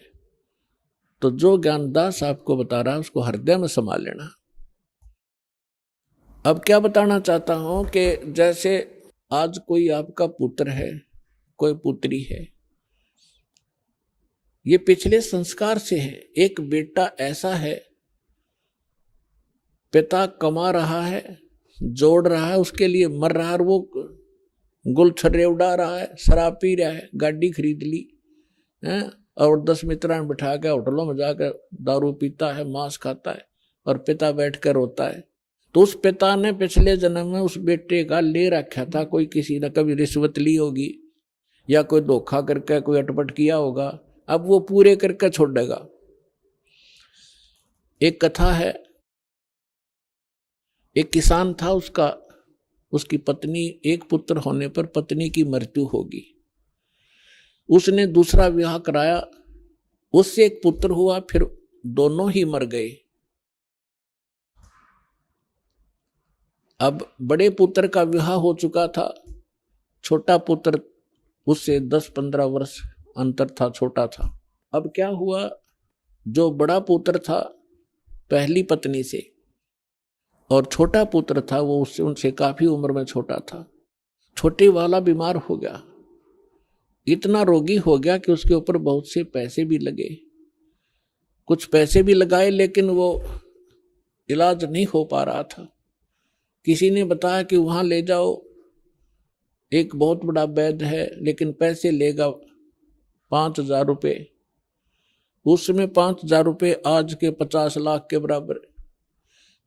तो जो ज्ञानदास आपको बता रहा है उसको हृदय में समा लेना। अब क्या बताना चाहता हूं कि जैसे आज कोई आपका पुत्र है, कोई पुत्री है, ये पिछले संस्कार से है। एक बेटा ऐसा है, पिता कमा रहा है, जोड़ रहा है, उसके लिए मर रहा है, और वो गुल छर्रे उड़ा रहा है, शराब पी रहा है, गाड़ी खरीद ली है, और 10 मित्रान बिठा के होटलों में जाकर दारू पीता है, मांस खाता है, और पिता बैठकर रोता है। तो उस पिता ने पिछले जन्म में उस बेटे का ले रखा था, कोई किसी ने कभी रिश्वत ली होगी या कोई धोखा करके कोई अटपट किया होगा, अब वो पूरे करके छोड़ेगा। एक कथा है, एक किसान था, उसकी पत्नी, एक पुत्र होने पर पत्नी की मृत्यु होगी। उसने दूसरा विवाह कराया, उससे एक पुत्र हुआ, फिर दोनों ही मर गए। अब बड़े पुत्र का विवाह हो चुका था, छोटा पुत्र उससे 10-15 वर्ष अंतर था, छोटा था। अब क्या हुआ, जो बड़ा पुत्र था पहली पत्नी से, और छोटा पुत्र था वो उनसे काफी उम्र में छोटा था। छोटे वाला बीमार हो गया, इतना रोगी हो गया कि उसके ऊपर बहुत से पैसे भी लगे, कुछ पैसे भी लगाए, लेकिन वो इलाज नहीं हो पा रहा था। किसी ने बताया कि वहां ले जाओ, एक बहुत बड़ा वैद्य है, लेकिन पैसे लेगा 5,000 रुपये। उसमें 5,000 रुपये आज के 50 लाख के बराबर।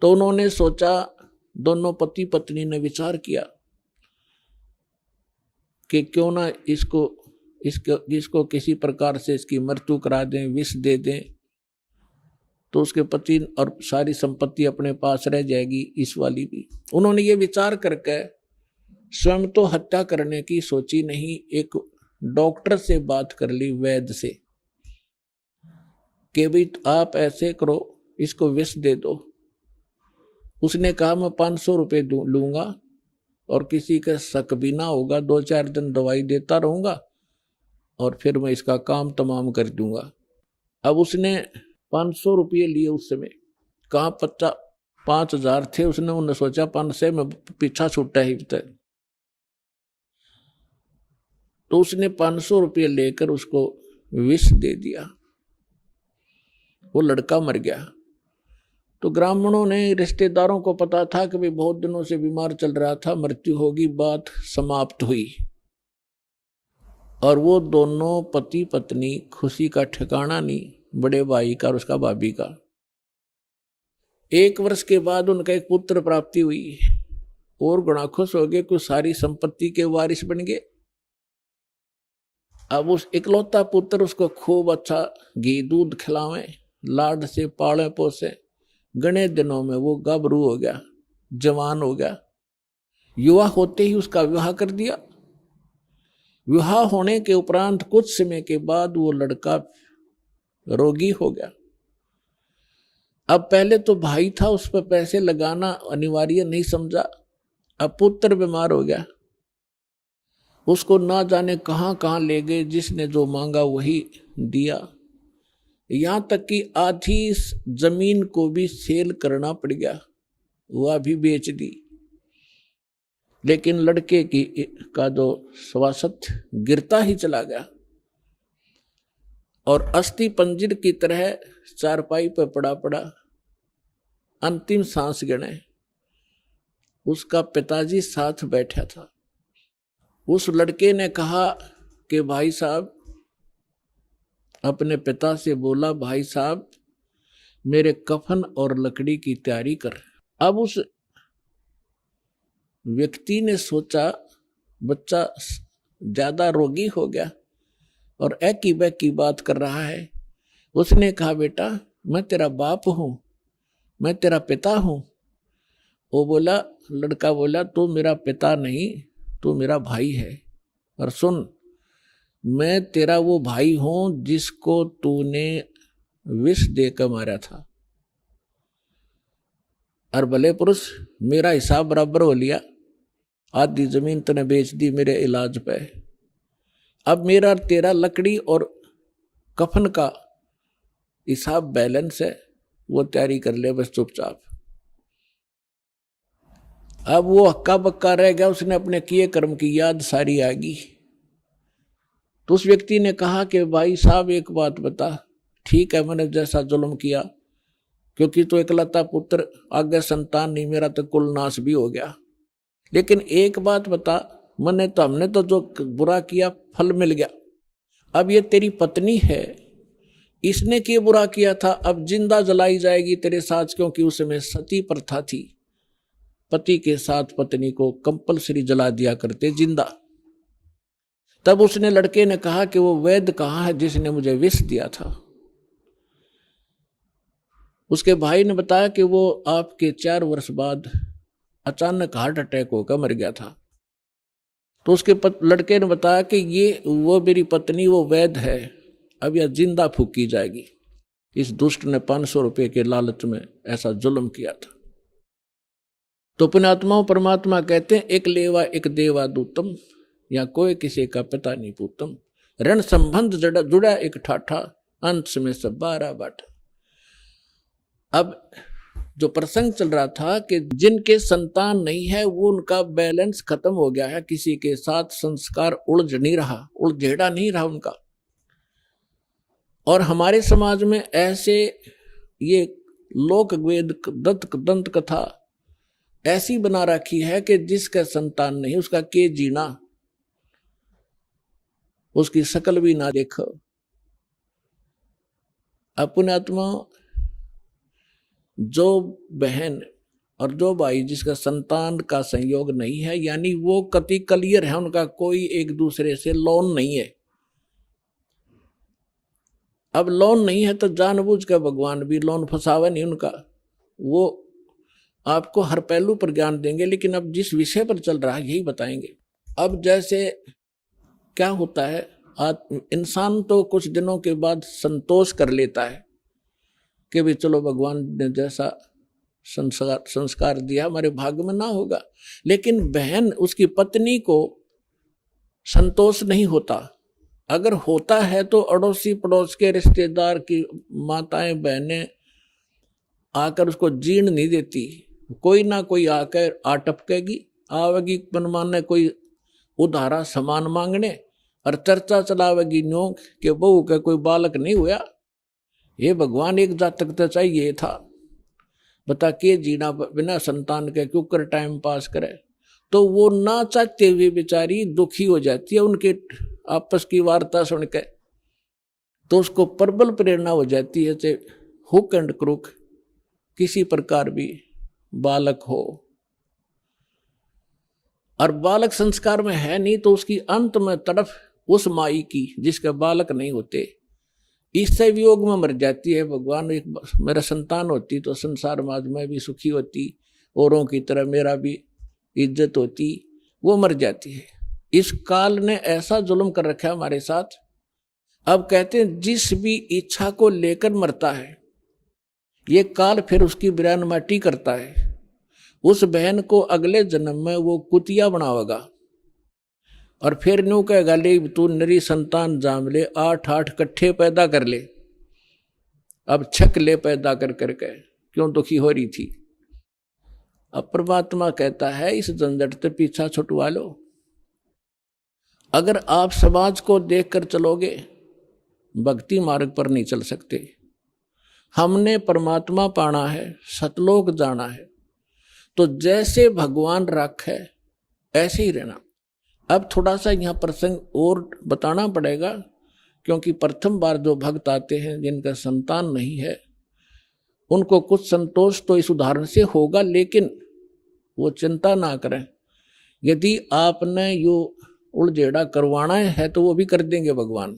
तो उन्होंने सोचा, दोनों पति पत्नी ने विचार किया कि क्यों ना इसको किसी प्रकार से इसकी मृत्यु करा दें, विष दे दें, तो उसके पति और सारी संपत्ति अपने पास रह जाएगी, इस वाली भी। उन्होंने ये विचार करके स्वयं तो हत्या करने की सोची नहीं, एक डॉक्टर से बात कर ली, वैद्य से, कि भाई आप ऐसे करो, इसको विष दे दो। उसने कहा मैं 500 रुपये लूंगा और किसी का शक भी ना होगा, 2-4 दिन दवाई देता रहूंगा और फिर मैं इसका काम तमाम कर दूंगा। अब उसने 500 रुपये लिए उस समय, कहाँ 5,000 थे। उसने सोचा 500 में पीछा छूटा ही तक, तो उसने 500 रुपये लेकर उसको विष दे दिया, वो लड़का मर गया। तो ग्रामीणों ने, रिश्तेदारों को पता था कि भाई बहुत दिनों से बीमार चल रहा था, मृत्यु होगी, बात समाप्त हुई। और वो दोनों पति पत्नी, खुशी का ठिकाना नहीं, बड़े भाई का और उसका भाभी का। 1 वर्ष के बाद उनका एक पुत्र प्राप्ति हुई और गुणा खुश हो गए कि सारी संपत्ति के वारिस बन गए। अब उस इकलौता पुत्र उसको खूब अच्छा घी दूध खिलावे, लाड से पाले पोसे। घने दिनों में वो गाभरू हो गया, जवान हो गया। युवा होते ही उसका विवाह कर दिया। विवाह होने के उपरांत कुछ समय के बाद वो लड़का रोगी हो गया। अब पहले तो भाई था, उस पर पैसे लगाना अनिवार्य नहीं समझा। अब पुत्र बीमार हो गया, उसको ना जाने कहां कहां ले गए, जिसने जो मांगा वही दिया। यहां तक कि आधी जमीन को भी सेल करना पड़ गया, वह भी बेच दी। लेकिन लड़के का जो स्वास्थ्य गिरता ही चला गया और अस्थि पंजर की तरह चारपाई पर पड़ा पड़ा अंतिम सांस गिने। उसका पिताजी साथ बैठा था। उस लड़के ने कहा कि भाई साहब, अपने पिता से बोला, भाई साहब मेरे कफन और लकड़ी की तैयारी कर। अब उस व्यक्ति ने सोचा बच्चा ज्यादा रोगी हो गया और एक बैक की बात कर रहा है। उसने कहा बेटा मैं तेरा बाप हूं, मैं तेरा पिता हूं? वो बोला, लड़का बोला, तू मेरा पिता नहीं, तू मेरा भाई है। और सुन, मैं तेरा वो भाई हूं जिसको तूने विष देकर मारा था। और भले पुरुष, मेरा हिसाब बराबर हो लिया, आधी जमीन तूने बेच दी मेरे इलाज पे। अब मेरा तेरा लकड़ी और कफन का हिसाब बैलेंस है, वो तैयारी कर ले बस चुपचाप। अब वो हक्का बक्का रह गया, उसने अपने किए कर्म की याद सारी आ गई। तो उस व्यक्ति ने कहा कि भाई साहब एक बात बता, ठीक है मैंने जैसा जुल्म किया, क्योंकि तो इकलौता पुत्र, आगे संतान नहीं, मेरा तो कुल नाश भी हो गया, लेकिन एक बात बता, हमने तो जो बुरा किया फल मिल गया। अब ये तेरी पत्नी है, इसने क्या बुरा किया था, अब जिंदा जलाई जाएगी तेरे साथ, क्योंकि उसमें सती प्रथा थी, पति के साथ पत्नी को कंपलसरी जला दिया करते जिंदा। तब उसने लड़के ने कहा कि वो वैद्य कहाँ है जिसने मुझे विष दिया था। उसके भाई ने बताया कि वो आपके 4 वर्ष बाद अचानक हार्ट अटैक होकर मर गया था। तो उसके लड़के ने बताया कि ये वो मेरी पत्नी वो वैद्य है, अब यह जिंदा फूकी जाएगी। इस दुष्ट ने 500 रुपए के लालच में ऐसा जुल्म किया था। तो पुण्यात्माओं, परमात्मा कहते हैं, एक लेवा एक देवा दूतम, या कोई किसी का पिता नहीं पूतम। ऋण संबंध जुड़ा एक ठाठा, अंत में सब 12 बाटा। अब जो प्रसंग चल रहा था कि जिनके संतान नहीं है वो उनका बैलेंस खत्म हो गया है, किसी के साथ संस्कार उलझ नहीं रहा, उलझेड़ा नहीं रहा उनका। और हमारे समाज में ऐसे ये लोक वेद दंत कथा ऐसी बना रखी है कि जिसका संतान नहीं उसका के जीना, उसकी शकल भी ना देखो। अपने आत्मा, जो बहन और जो भाई जिसका संतान का संयोग नहीं है, यानी वो कति क्लियर है, उनका कोई एक दूसरे से लोन नहीं है। अब लोन नहीं है तो जानबूझ कर भगवान भी लोन फंसावे नहीं उनका, वो आपको हर पहलू पर ज्ञान देंगे। लेकिन अब जिस विषय पर चल रहा है यही बताएंगे। अब जैसे क्या होता है, इंसान तो कुछ दिनों के बाद संतोष कर लेता है कि भी चलो भगवान ने जैसा संस्कार दिया हमारे भाग्य में ना होगा। लेकिन बहन, उसकी पत्नी को संतोष नहीं होता। अगर होता है तो अड़ोसी पड़ोस के रिश्तेदार की माताएं बहनें आकर उसको जीर्ण नहीं देती, कोई ना कोई आकर आटपकेगी, आवेगी मनमाने कोई उधारा सामान मांगने, और चर्चा चलावेगी न्यो कि बहू का कोई बालक नहीं हुआ, ये भगवान एक जातक तो चाहिए था, बता के जीना बिना संतान के क्यों कर टाइम पास करे। तो वो ना चाहते हुए बेचारी दुखी हो जाती है उनके आपस की वार्ता सुन के, तो उसको प्रबल प्रेरणा हो जाती है चाहे हुक एंड क्रुक किसी प्रकार भी बालक हो। और बालक संस्कार में है नहीं तो उसकी अंत में तड़फ उस माई की जिसके बालक नहीं होते, इससे वियोग में मर जाती है। भगवान, एक मेरा संतान होती तो संसार समाज में भी सुखी होती, औरों की तरह मेरा भी इज्जत होती, वो मर जाती है। इस काल ने ऐसा जुल्म कर रखा है हमारे साथ। अब कहते हैं जिस भी इच्छा को लेकर मरता है ये काल फिर उसकी बिरान माटी करता है। उस बहन को अगले जन्म में वो कुतिया बनावेगा और फिर न्यू कहेगा ले तू नरी संतान जाम ले, 8 कट्ठे पैदा कर ले, अब छक ले पैदा कर करके, क्यों दुखी हो रही थी। अब परमात्मा कहता है इस झंझट से पीछा छुटवा लो। अगर आप समाज को देखकर चलोगे भक्ति मार्ग पर नहीं चल सकते। हमने परमात्मा पाना है, सतलोक जाना है, तो जैसे भगवान रखे ऐसे ही रहना। अब थोड़ा सा यहाँ प्रसंग और बताना पड़ेगा, क्योंकि प्रथम बार जो भक्त आते हैं जिनका संतान नहीं है उनको कुछ संतोष तो इस उदाहरण से होगा, लेकिन वो चिंता ना करें। यदि आपने यो उलझेड़ा करवाना है तो वो भी कर देंगे भगवान,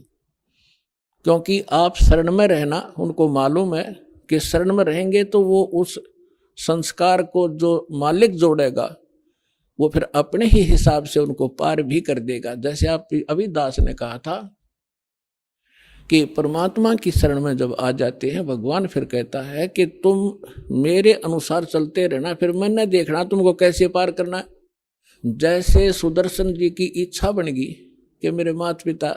क्योंकि आप शरण में रहना, उनको मालूम है कि शरण में रहेंगे तो वो उस संस्कार को जो मालिक जोड़ेगा वो फिर अपने ही हिसाब से उनको पार भी कर देगा। जैसे आप अभी दास ने कहा था कि परमात्मा की शरण में जब आ जाते हैं भगवान फिर कहता है कि तुम मेरे अनुसार चलते रहना, फिर मैंने देखना तुमको कैसे पार करना है। जैसे सुदर्शन जी की इच्छा बन गई कि मेरे माता पिता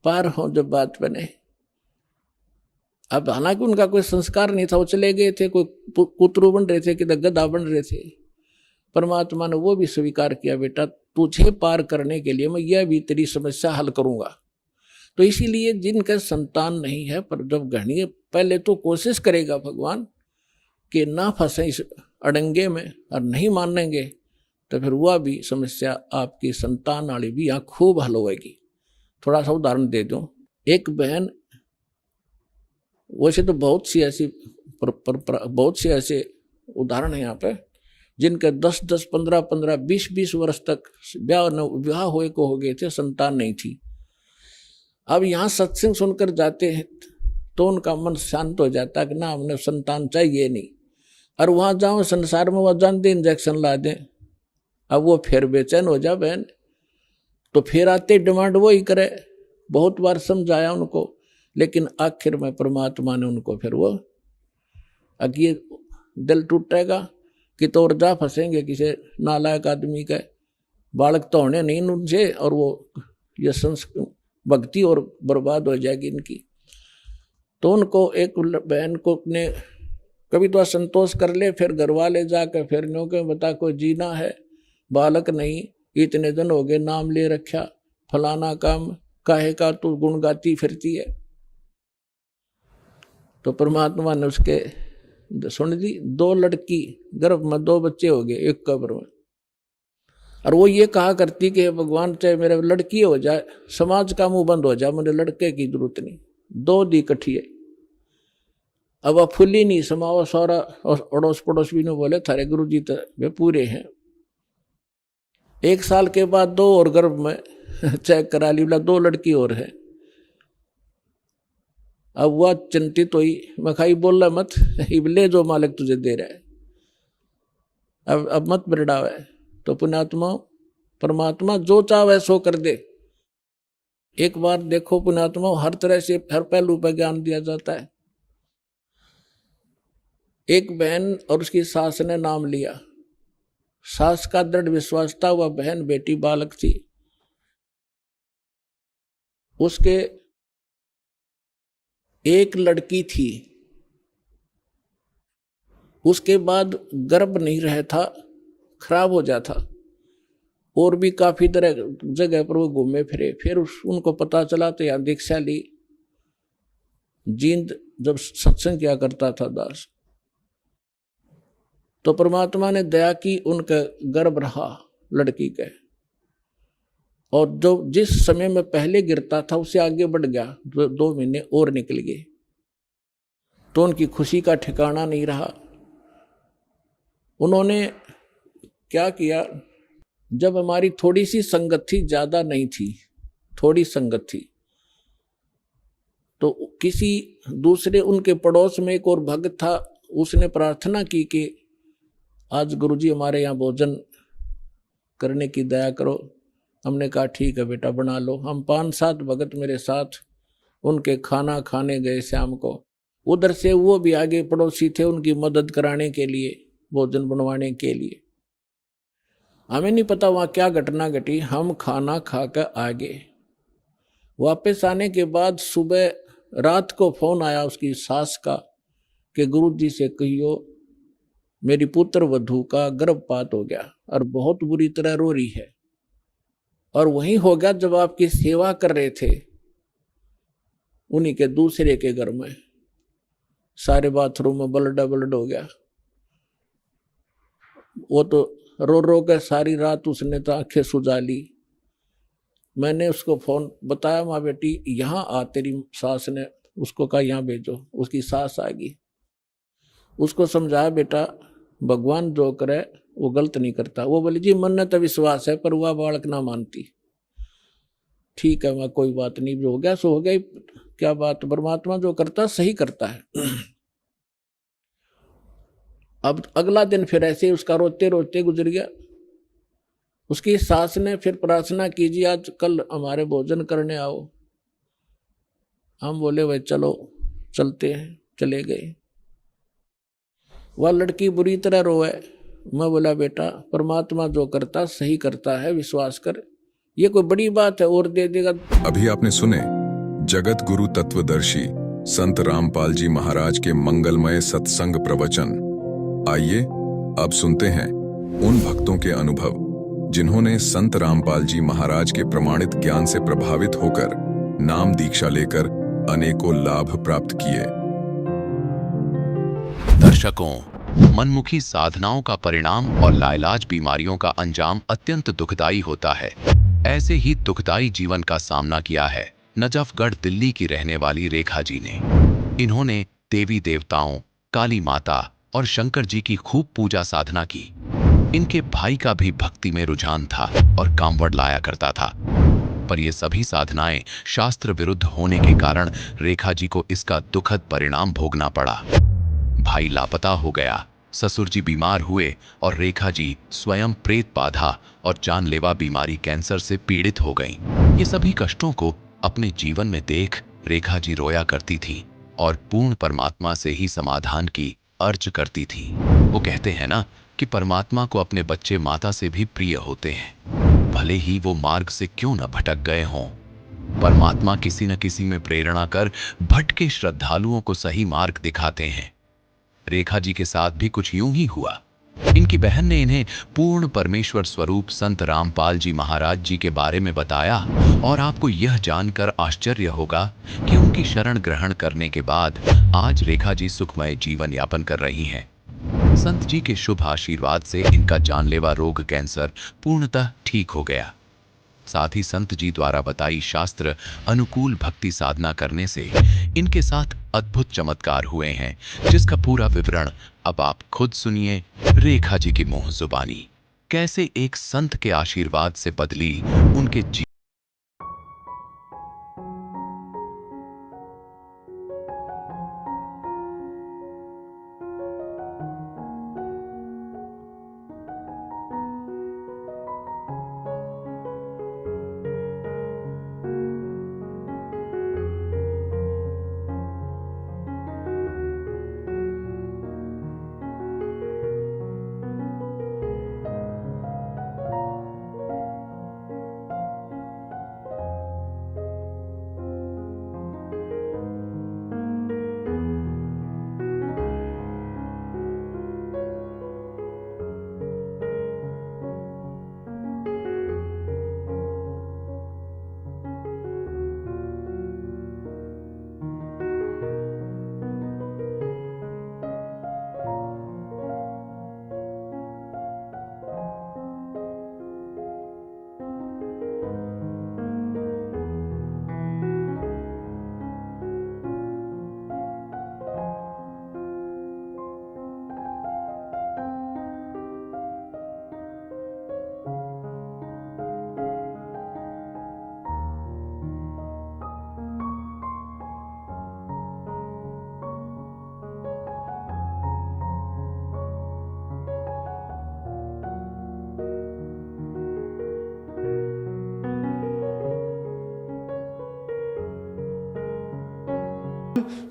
पार हो जब बात बने। अब हालांकि उनका कोई संस्कार नहीं था, वो चले गए थे, कोई पुत्रु बन रहे थे कि गधा बन रहे थे। परमात्मा ने वो भी स्वीकार किया, बेटा तुझे पार करने के लिए मैं यह भी तेरी समस्या हल करूंगा। तो इसीलिए जिनका संतान नहीं है, पर जब घड़ी पहले तो कोशिश करेगा भगवान कि ना फंसे इस अड़ंगे में और नहीं मानेंगे, तो फिर वह भी समस्या आपकी संतान वाली भी यहाँ खूब हल होगी। थोड़ा सा उदाहरण दे दूं। एक बहन, वैसे तो बहुत सी ऐसे उदाहरण है यहाँ पे जिनके 10-10, 15-15, 20-20 वर्ष तक विवाह हुए को हो गए थे, संतान नहीं थी। अब यहाँ सत्संग सुनकर जाते हैं तो उनका मन शांत हो जाता है कि ना हमने संतान चाहिए नहीं। और वहाँ जाओ संसार में वह जानते इंजेक्शन ला दें, अब वो फिर बेचैन हो जा बहन, तो फिर आते डिमांड वो ही करे। बहुत बार समझाया उनको, लेकिन आखिर में परमात्मा ने उनको फिर वो अगे दिल टूटेगा कि तो और जा फंसेंगे किसी नालायक आदमी के, बालक तो होने नहीं उनसे, और वो ये भक्ति और बर्बाद हो जाएगी इनकी। तो उनको एक बहन को ने कभी तो असंतोष कर ले, फिर घर वाले जाकर फिर नो के बता कोई जीना है, बालक नहीं, इतने दिन हो गए नाम ले रखा, फलाना काम काहे का तू गुण गाती फिरती है। तो परमात्मा ने उसके सुन दी, 2 लड़की गर्भ में 2 बच्चे हो गए एक कब्र में। और वो ये कहा करती कि भगवान चाहे मेरे लड़की हो जाए, समाज का मुंह बंद हो जाए, मुझे लड़के की जरूरत नहीं। 2 दी इकट्ठी है। अब वह फुली नहीं समाओ, सारा अड़ोस पड़ोस भी नहीं बोले थारे गुरु जी तो वे पूरे हैं। 1 साल के बाद 2 और गर्भ में चेक करा ली, बोला 2 लड़की और है। अब वह चिंतित हुई, मैं खाई बोल रहा मत, ले जो मालिक तुझे दे रहा है, अब मत बिरड़ावे। तो पुण्यात्मा परमात्मा जो चाहे सो कर दे। एक बार देखो पुण्यात्मा, हर तरह से हर पहलू पर ज्ञान दिया जाता है। एक बहन और उसकी सास ने नाम लिया, सास का दृढ़ विश्वास था वह बहन बेटी बालक थी। उसके एक लड़की थी, उसके बाद गर्भ नहीं रहा था, खराब हो जाता, और भी काफी तरह जगह पर वो घूमे फिरे। फिर उनको पता चला तो यहाँ दीक्षा ली। जींद जब सत्संग किया करता था दास, तो परमात्मा ने दया की, उनका गर्भ रहा लड़की के, और जो जिस समय में पहले गिरता था उससे आगे बढ़ गया, 2 महीने और निकल गए। तो उनकी खुशी का ठिकाना नहीं रहा। उन्होंने क्या किया, जब हमारी थोड़ी सी संगत थी, ज्यादा नहीं थी, थोड़ी संगत थी, तो किसी दूसरे उनके पड़ोस में एक और भक्त था, उसने प्रार्थना की कि आज गुरुजी हमारे यहाँ भोजन करने की दया करो। हमने कहा ठीक है बेटा बना लो। हम 5-7 भगत मेरे साथ उनके खाना खाने गए शाम को। उधर से वो भी आगे पड़ोसी थे उनकी मदद कराने के लिए, भोजन बनवाने के लिए। हमें नहीं पता वहाँ क्या घटना घटी। हम खाना खाकर आ गए। वापस आने के बाद सुबह रात को फोन आया उसकी सास का कि गुरुजी से कहियो मेरी पुत्र वधू का गर्भपात हो गया और बहुत बुरी तरह रो रही है। और वहीं हो गया जब आपकी सेवा कर रहे थे, उन्हीं के दूसरे के घर में सारे बाथरूम में ब्लड हो गया। वो तो रो रो कर सारी रात उसने तो आंखें सुजा ली। मैंने उसको फोन बताया, माँ बेटी यहाँ आ, तेरी सास ने उसको कहा यहाँ भेजो। उसकी सास आ गई, उसको समझाया बेटा भगवान जो करे वो गलत नहीं करता। वो बोली जी मन ने तो विश्वास है पर वह बालक ना मानती। ठीक है मैं कोई बात नहीं, जो हो गया सो हो गया, क्या बात, परमात्मा जो करता सही करता है। अब अगला दिन फिर ऐसे ही उसका रोते रोते गुजर गया। उसकी सास ने फिर प्रार्थना कीजिए, आज कल हमारे भोजन करने आओ। हम बोले भाई चलो चलते हैं, चले गए। वह लड़की बुरी तरह रोए। मैं बोला बेटा परमात्मा जो करता सही करता है, विश्वास कर, ये कोई बड़ी बात है और दे देगा। अभी आपने सुने जगत गुरु तत्वदर्शी संत रामपाल जी महाराज के मंगलमय सत्संग प्रवचन। आइए अब सुनते हैं उन भक्तों के अनुभव जिन्होंने संत रामपाल जी महाराज के प्रमाणित ज्ञान से प्रभावित होकर नाम दीक्षा लेकर अनेकों लाभ प्राप्त किए। दर्शकों, मनमुखी साधनाओं का परिणाम और लाइलाज बीमारियों का अंजाम अत्यंत दुखदाई होता है। ऐसे ही दुखदाई जीवन का सामना किया है नजफगढ़ दिल्ली की रहने वाली रेखा जी ने। इन्होंने देवी देवताओं, काली माता और शंकर जी की खूब पूजा साधना की। इनके भाई का भी भक्ति में रुझान था और कांवड़ लाया करता था, पर ये सभी साधनाएं शास्त्र विरुद्ध होने के कारण रेखा जी को इसका दुखद परिणाम भोगना पड़ा। भाई लापता हो गया, ससुर जी बीमार हुए और रेखा जी स्वयं प्रेत बाधा और जानलेवा बीमारी कैंसर से पीड़ित हो गईं। ये सभी कष्टों को अपने जीवन में देख रेखा जी रोया करती थी और पूर्ण परमात्मा से ही समाधान की अर्ज करती थी। वो कहते हैं ना कि परमात्मा को अपने बच्चे माता से भी प्रिय होते हैं, भले ही वो मार्ग से क्यों न भटक गए हों। परमात्मा किसी न किसी में प्रेरणा कर भटके श्रद्धालुओं को सही मार्ग दिखाते हैं। रेखा जी के साथ भी कुछ यूं ही हुआ। इनकी बहन ने इन्हें पूर्ण परमेश्वर स्वरूप संत रामपाल जी महाराज जी के बारे में बताया और आपको यह जानकर आश्चर्य होगा कि उनकी शरण ग्रहण करने के बाद आज रेखा जी सुखमय जीवन यापन कर रही हैं। संत जी के शुभ आशीर्वाद से इनका जानलेवा रोग कैंसर पूर्णतः ठीक हो गया। साथ ही संत जी द्वारा बताई शास्त्र अनुकूल भक्ति साधना करने से इनके साथ अद्भुत चमत्कार हुए हैं, जिसका पूरा विवरण अब आप खुद सुनिए रेखा जी की मुंह जुबानी। कैसे एक संत के आशीर्वाद से बदली उनके जीवन।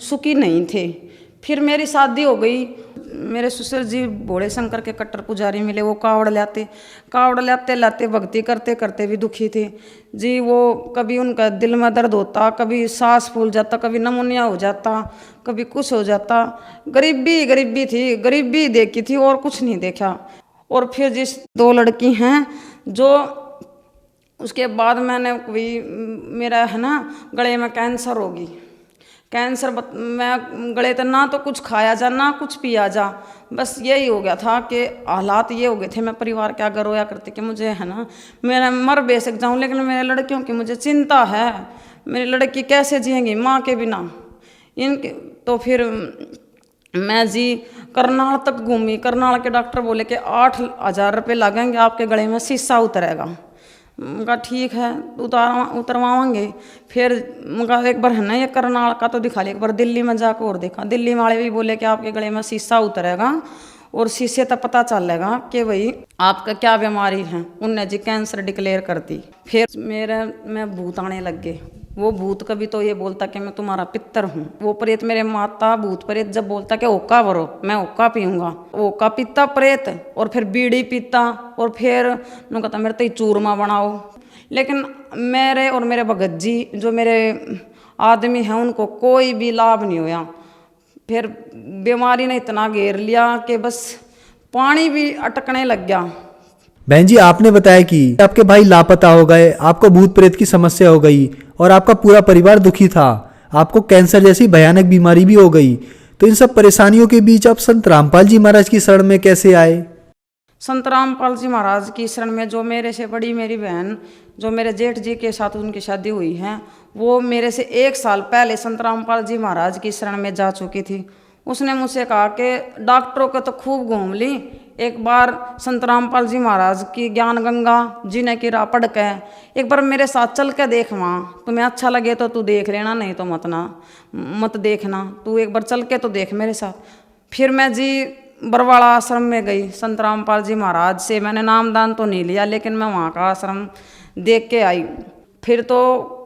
सुखी नहीं थे। फिर मेरी शादी हो गई। मेरे ससुर जी भोले शंकर के कट्टर पुजारी मिले। वो कावड़ लाते लाते भक्ति करते करते भी दुखी थे जी। वो कभी उनका दिल में दर्द होता, कभी सांस फूल जाता, कभी नमूनिया हो जाता, कभी कुछ हो जाता। गरीबी थी, गरीबी देखी थी और कुछ नहीं देखा। और फिर जिस 2 लड़की हैं जो उसके बाद मैंने मेरा है ना गले में कैंसर होगी। कैंसर मैं गले तो ना तो कुछ खाया जा ना कुछ पिया जा, बस यही हो गया था कि हालात ये हो गए थे। मैं परिवार के आगे रोया करती कि मुझे है ना मेरा मर बेसक जाऊं, लेकिन मेरे लड़कियों की मुझे चिंता है। मेरी लड़की कैसे जिएंगी माँ के बिना इनके। तो फिर मैं जी करनाल तक घूमी। करनाल के डॉक्टर बोले कि 8,000 रुपये लगेंगे, आपके गले में शीशा उतरेगा। उनका ठीक है उतरवाएंगे। फिर उनका एक बार है ना ये करनाल का तो दिखा लिया, एक बार दिल्ली में जाकर और देखा। दिल्ली वाले भी बोले कि आपके गले में शीशा उतरेगा और शीशे तक पता चलेगा कि भाई आपका क्या बीमारी है। उनने जी कैंसर डिक्लेयर कर दी। फिर मैं भूत आने लग गए। वो भूत कभी तो ये बोलता कि मैं तुम्हारा पितर हूँ। वो प्रेत मेरे माता भूत प्रेत जब बोलता कि ओका भरो, मैं ओका पीऊँगा, ओका पीता प्रेत, और फिर बीड़ी पीता, और फिर उन्होंने कहता मेरे तो चूरमा बनाओ। लेकिन मेरे और मेरे भगत जी जो मेरे आदमी हैं उनको कोई भी लाभ नहीं हुआ। फिर बीमारी ने इतना घेर लिया कि बस पानी भी अटकने लग गया। बहन जी, आपने बताया कि आपके भाई लापता हो गए, आपको भूत प्रेत की समस्या हो गई और आपका पूरा परिवार दुखी था, आपको कैंसर जैसी भयानक बीमारी भी हो गई। तो इन सब परेशानियों के बीच आप संत रामपाल जी महाराज की शरण में कैसे आए? संत रामपाल जी महाराज की शरण में जो मेरे से बड़ी मेरी बहन, जो मेरे जेठ जी के साथ उनकी शादी हुई है, वो मेरे से 1 साल पहले संत रामपाल जी महाराज की शरण में जा चुकी थी। उसने मुझसे कहा कि डॉक्टरों को तो खूब घूम ली, एक बार संत रामपाल जी महाराज की ज्ञान गंगा जीने की राह पढ़ के एक बार मेरे साथ चल के देख, वहाँ तुम्हें अच्छा लगे तो तू देख लेना, नहीं तो मत देखना, तू एक बार चल के तो देख मेरे साथ। फिर मैं जी बरवाड़ा आश्रम में गई। संत रामपाल जी महाराज से मैंने नामदान तो नहीं लिया, लेकिन मैं वहाँ का आश्रम देख के आई। फिर तो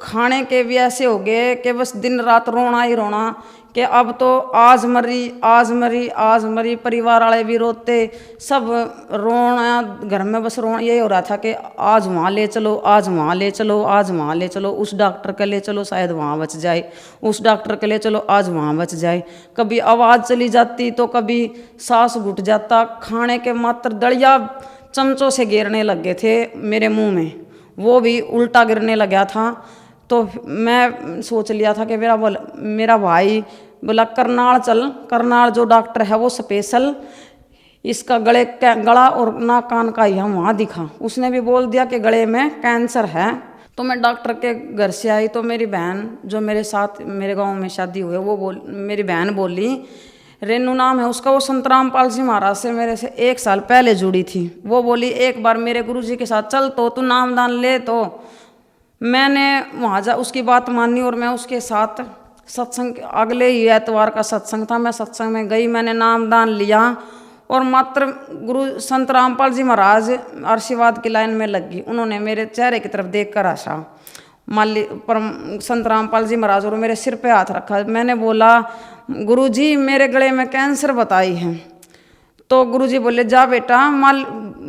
खाने के भी ऐसे हो गए कि बस दिन रात रोना ही रोना कि अब तो आज मरी आज मरी आज मरी। परिवार वाले भी रोते, सब रोना, घर में बस रोना यही हो रहा था कि आज वहाँ ले चलो, आज वहाँ ले चलो, आज वहाँ ले चलो, उस डॉक्टर के ले चलो शायद वहाँ बच जाए, उस डॉक्टर के ले चलो आज वहाँ बच जाए। कभी आवाज़ चली जाती तो कभी सांस घुट जाता। खाने के मात्र दलिया चमचों से गिरने लग गए थे मेरे मुंह में, वो भी उल्टा गिरने लगा था। तो मैं सोच लिया था कि मेरा भाई बोला करनाल चल, करनाल जो डॉक्टर है वो स्पेशल इसका गला और नाक कान का ही वहाँ दिखा। उसने भी बोल दिया कि गले में कैंसर है। तो मैं डॉक्टर के घर से आई तो मेरी बहन जो मेरे साथ मेरे गांव में शादी हुई वो मेरी बहन बोली, रेनू नाम है उसका, वो संत रामपाल जी महाराज से मेरे से 1 साल पहले जुड़ी थी। वो बोली एक बार मेरे गुरुजी के साथ चल तो तू नामदान ले। तो मैंने वहाँ जा उसकी बात मानी और मैं उसके साथ सत्संग, अगले ही एतवार का सत्संग था, मैं सत्संग में गई, मैंने नामदान लिया और मात्र गुरु संत रामपाल जी महाराज आशीर्वाद की लाइन में लग गई। उन्होंने मेरे चेहरे की तरफ देख कर आशा संत रामपाल जी महाराज और मेरे सिर पे हाथ रखा। मैंने बोला गुरुजी मेरे गले में कैंसर बताई है। तो गुरुजी बोले जा बेटा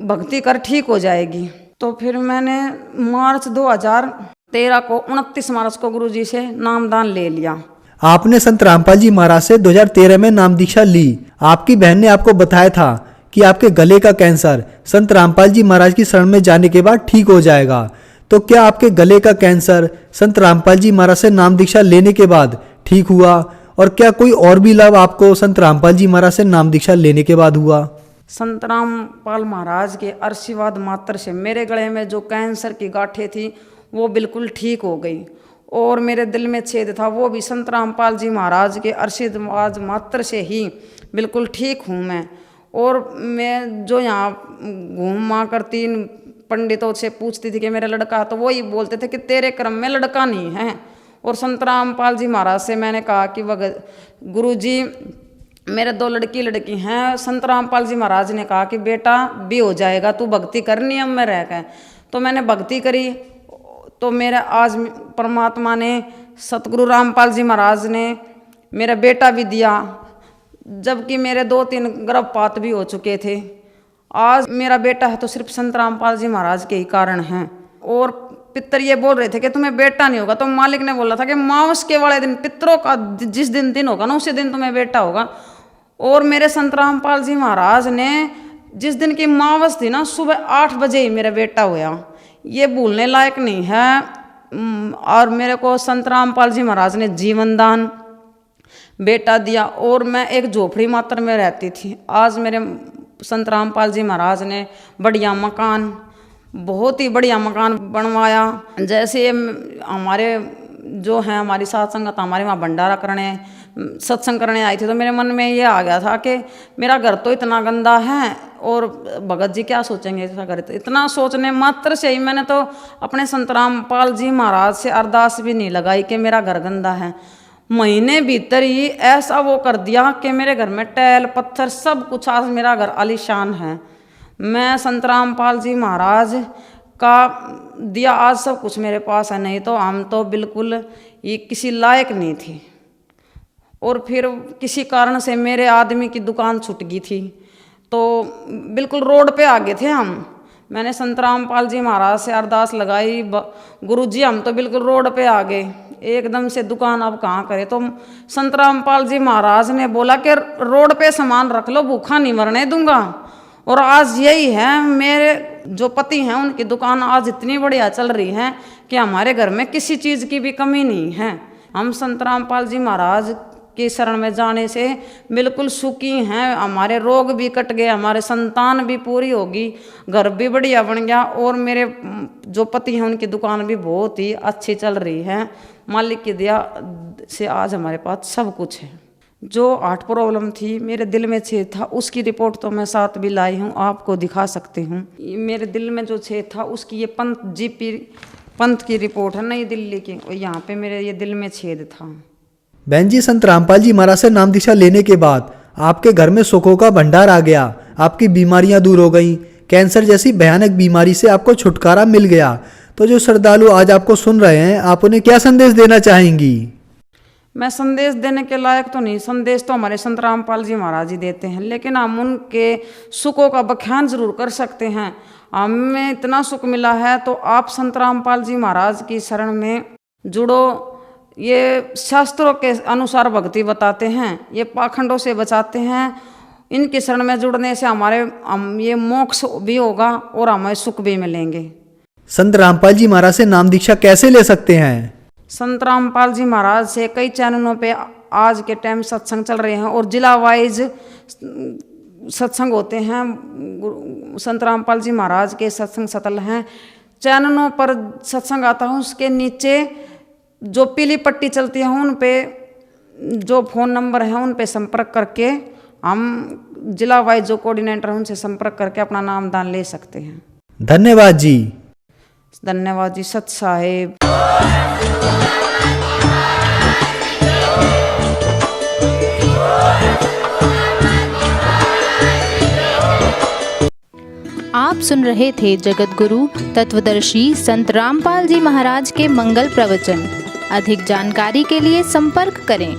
भक्ति कर ठीक हो जाएगी। तो फिर मैंने मार्च 2013 को 29 मार्च को गुरुजी से नामदान ले लिया। आपने संत रामपाल जी महाराज से 2013 में नाम दीक्षा ली। आपकी बहन ने आपको बताया था कि आपके गले का कैंसर संत रामपाल जी महाराज की शरण में जाने के बाद ठीक हो जाएगा। तो क्या आपके गले का कैंसर संत रामपाल जी महाराज से नाम दीक्षा लेने के बाद ठीक हुआ? और क्या कोई और भी लाभ आपको संत रामपाल जी महाराज से नाम दीक्षा लेने के बाद हुआ? संत रामपाल महाराज के आशीर्वाद मात्र से मेरे गले में जो कैंसर की गांठें थी वो बिल्कुल ठीक हो गई और मेरे दिल में छेद था वो भी संत रामपाल जी महाराज के आशीर्वाद मात्र से ही बिल्कुल ठीक हूँ मैं। और मैं जो यहाँ घूमा करती पंडितों से पूछती थी कि मेरा लड़का, तो वही बोलते थे कि तेरे क्रम में लड़का नहीं है। और संत रामपाल जी महाराज से मैंने कहा कि गुरुजी मेरे 2 लड़की हैं। संत रामपाल जी महाराज ने कहा कि बेटा भी हो जाएगा, तू भक्ति कर नियम में रह गए। तो मैंने भक्ति करी तो मेरे आज परमात्मा ने सतगुरु रामपाल जी महाराज ने मेरा बेटा भी दिया, जबकि मेरे 2-3 गर्भपात भी हो चुके थे। आज मेरा बेटा है तो सिर्फ संत रामपाल जी महाराज के ही कारण हैं। और पितर ये बोल रहे थे कि तुम्हें बेटा नहीं होगा, तो मालिक ने बोला था कि मावस के वाले दिन पितरों का जिस दिन होगा ना उसी दिन तुम्हें बेटा होगा। और मेरे संत रामपाल जी महाराज ने जिस दिन की मावस थी ना सुबह 8 बजे ही मेरा बेटा हुआ, ये भूलने लायक नहीं है। और मेरे को संत रामपाल जी महाराज ने जीवन दान बेटा दिया और मैं एक झोपड़ी मात्र में रहती थी। आज मेरे संत रामपाल जी महाराज ने बढ़िया मकान, बहुत ही बढ़िया मकान बनवाया। जैसे हमारे जो हैं हमारी साथ संगत हमारे वहाँ भंडारा करने सत्संग करने आई थी तो मेरे मन में ये आ गया था कि मेरा घर तो इतना गंदा है और भगत जी क्या सोचेंगे ऐसा करे। तो इतना सोचने मात्र से ही मैंने तो अपने संत रामपाल जी महाराज से अरदास भी नहीं लगाई कि मेरा घर गंदा है। महीने भीतर ही ऐसा वो कर दिया कि मेरे घर में टैल पत्थर सब कुछ, आज मेरा घर आलीशान है। मैं संत रामपाल जी महाराज का दिया आज सब कुछ मेरे पास है, नहीं तो हम तो बिल्कुल ये किसी लायक नहीं थे। और फिर किसी कारण से मेरे आदमी की दुकान छूट गई थी, तो बिल्कुल रोड पे आ गए थे हम। मैंने संत रामपाल जी महाराज से अरदास लगाई, गुरुजी हम तो बिल्कुल रोड पे आ गए, एकदम से दुकान अब कहाँ करें। तो संत रामपाल जी महाराज ने बोला कि रोड पे सामान रख लो, भूखा नहीं मरने दूंगा। और आज यही है, मेरे जो पति हैं उनकी दुकान आज इतनी बढ़िया चल रही है कि हमारे घर में किसी चीज़ की भी कमी नहीं है। हम संत रामपाल जी महाराज की शरण में जाने से बिल्कुल सुखी हैं, हमारे रोग भी कट गए, हमारे संतान भी पूरी होगी, घर भी बढ़िया बन गया, और मेरे जो पति हैं उनकी दुकान भी बहुत ही अच्छी चल रही है। मालिक की दया से आज हमारे पास सब कुछ है। जो हार्ट प्रॉब्लम थी, मेरे दिल में छेद था, उसकी रिपोर्ट तो मैं साथ भी लाई हूँ, आपको दिखा सकती हूँ। मेरे दिल में जो छेद था उसकी ये पंथ की रिपोर्ट है, नई दिल्ली की, और यहाँ पे मेरे ये दिल में छेद था। बहन जी, संत रामपाल जी महाराज से नाम दीक्षा लेने के बाद आपके घर में सुखों का भंडार आ गया, आपकी बीमारियां दूर हो गईं, कैंसर जैसी भयानक बीमारी से आपको छुटकारा मिल गया। तो जो श्रद्धालु आज आपको सुन रहे हैं, आप उन्हें क्या संदेश देना चाहेंगी? मैं संदेश देने के लायक तो नहीं, संदेश तो हमारे संत रामपाल जी महाराज ही देते हैं, लेकिन हम उनके सुखों का बखान जरूर कर सकते हैं। हमें इतना सुख मिला है तो आप संत रामपाल जी महाराज की शरण में जुड़ो। ये शास्त्रों के अनुसार भक्ति बताते हैं, ये पाखंडों से बचाते हैं। इनकी शरण में जुड़ने से हम ये मोक्ष भी होगा और हमें सुख भी मिलेंगे। संत रामपाल जी महाराज से नाम दीक्षा कैसे ले सकते हैं? संत रामपाल जी महाराज से कई चैनलों पे आज के टाइम सत्संग चल रहे हैं और जिला वाइज सत्संग होते हैं। संत रामपाल जी महाराज के सत्संग सतल हैं, चैनलों पर सत्संग आता है, उसके नीचे जो पीली पट्टी चलती है उन पे जो फ़ोन नंबर है उन पे संपर्क करके हम जिला वाइज जो कोऑर्डिनेटर हैं उनसे संपर्क करके अपना नाम दान ले सकते हैं। धन्यवाद जी। धन्यवाद जी। सत साहेब। आप सुन रहे थे जगत गुरु तत्वदर्शी संत रामपाल जी महाराज के मंगल प्रवचन। अधिक जानकारी के लिए संपर्क करें।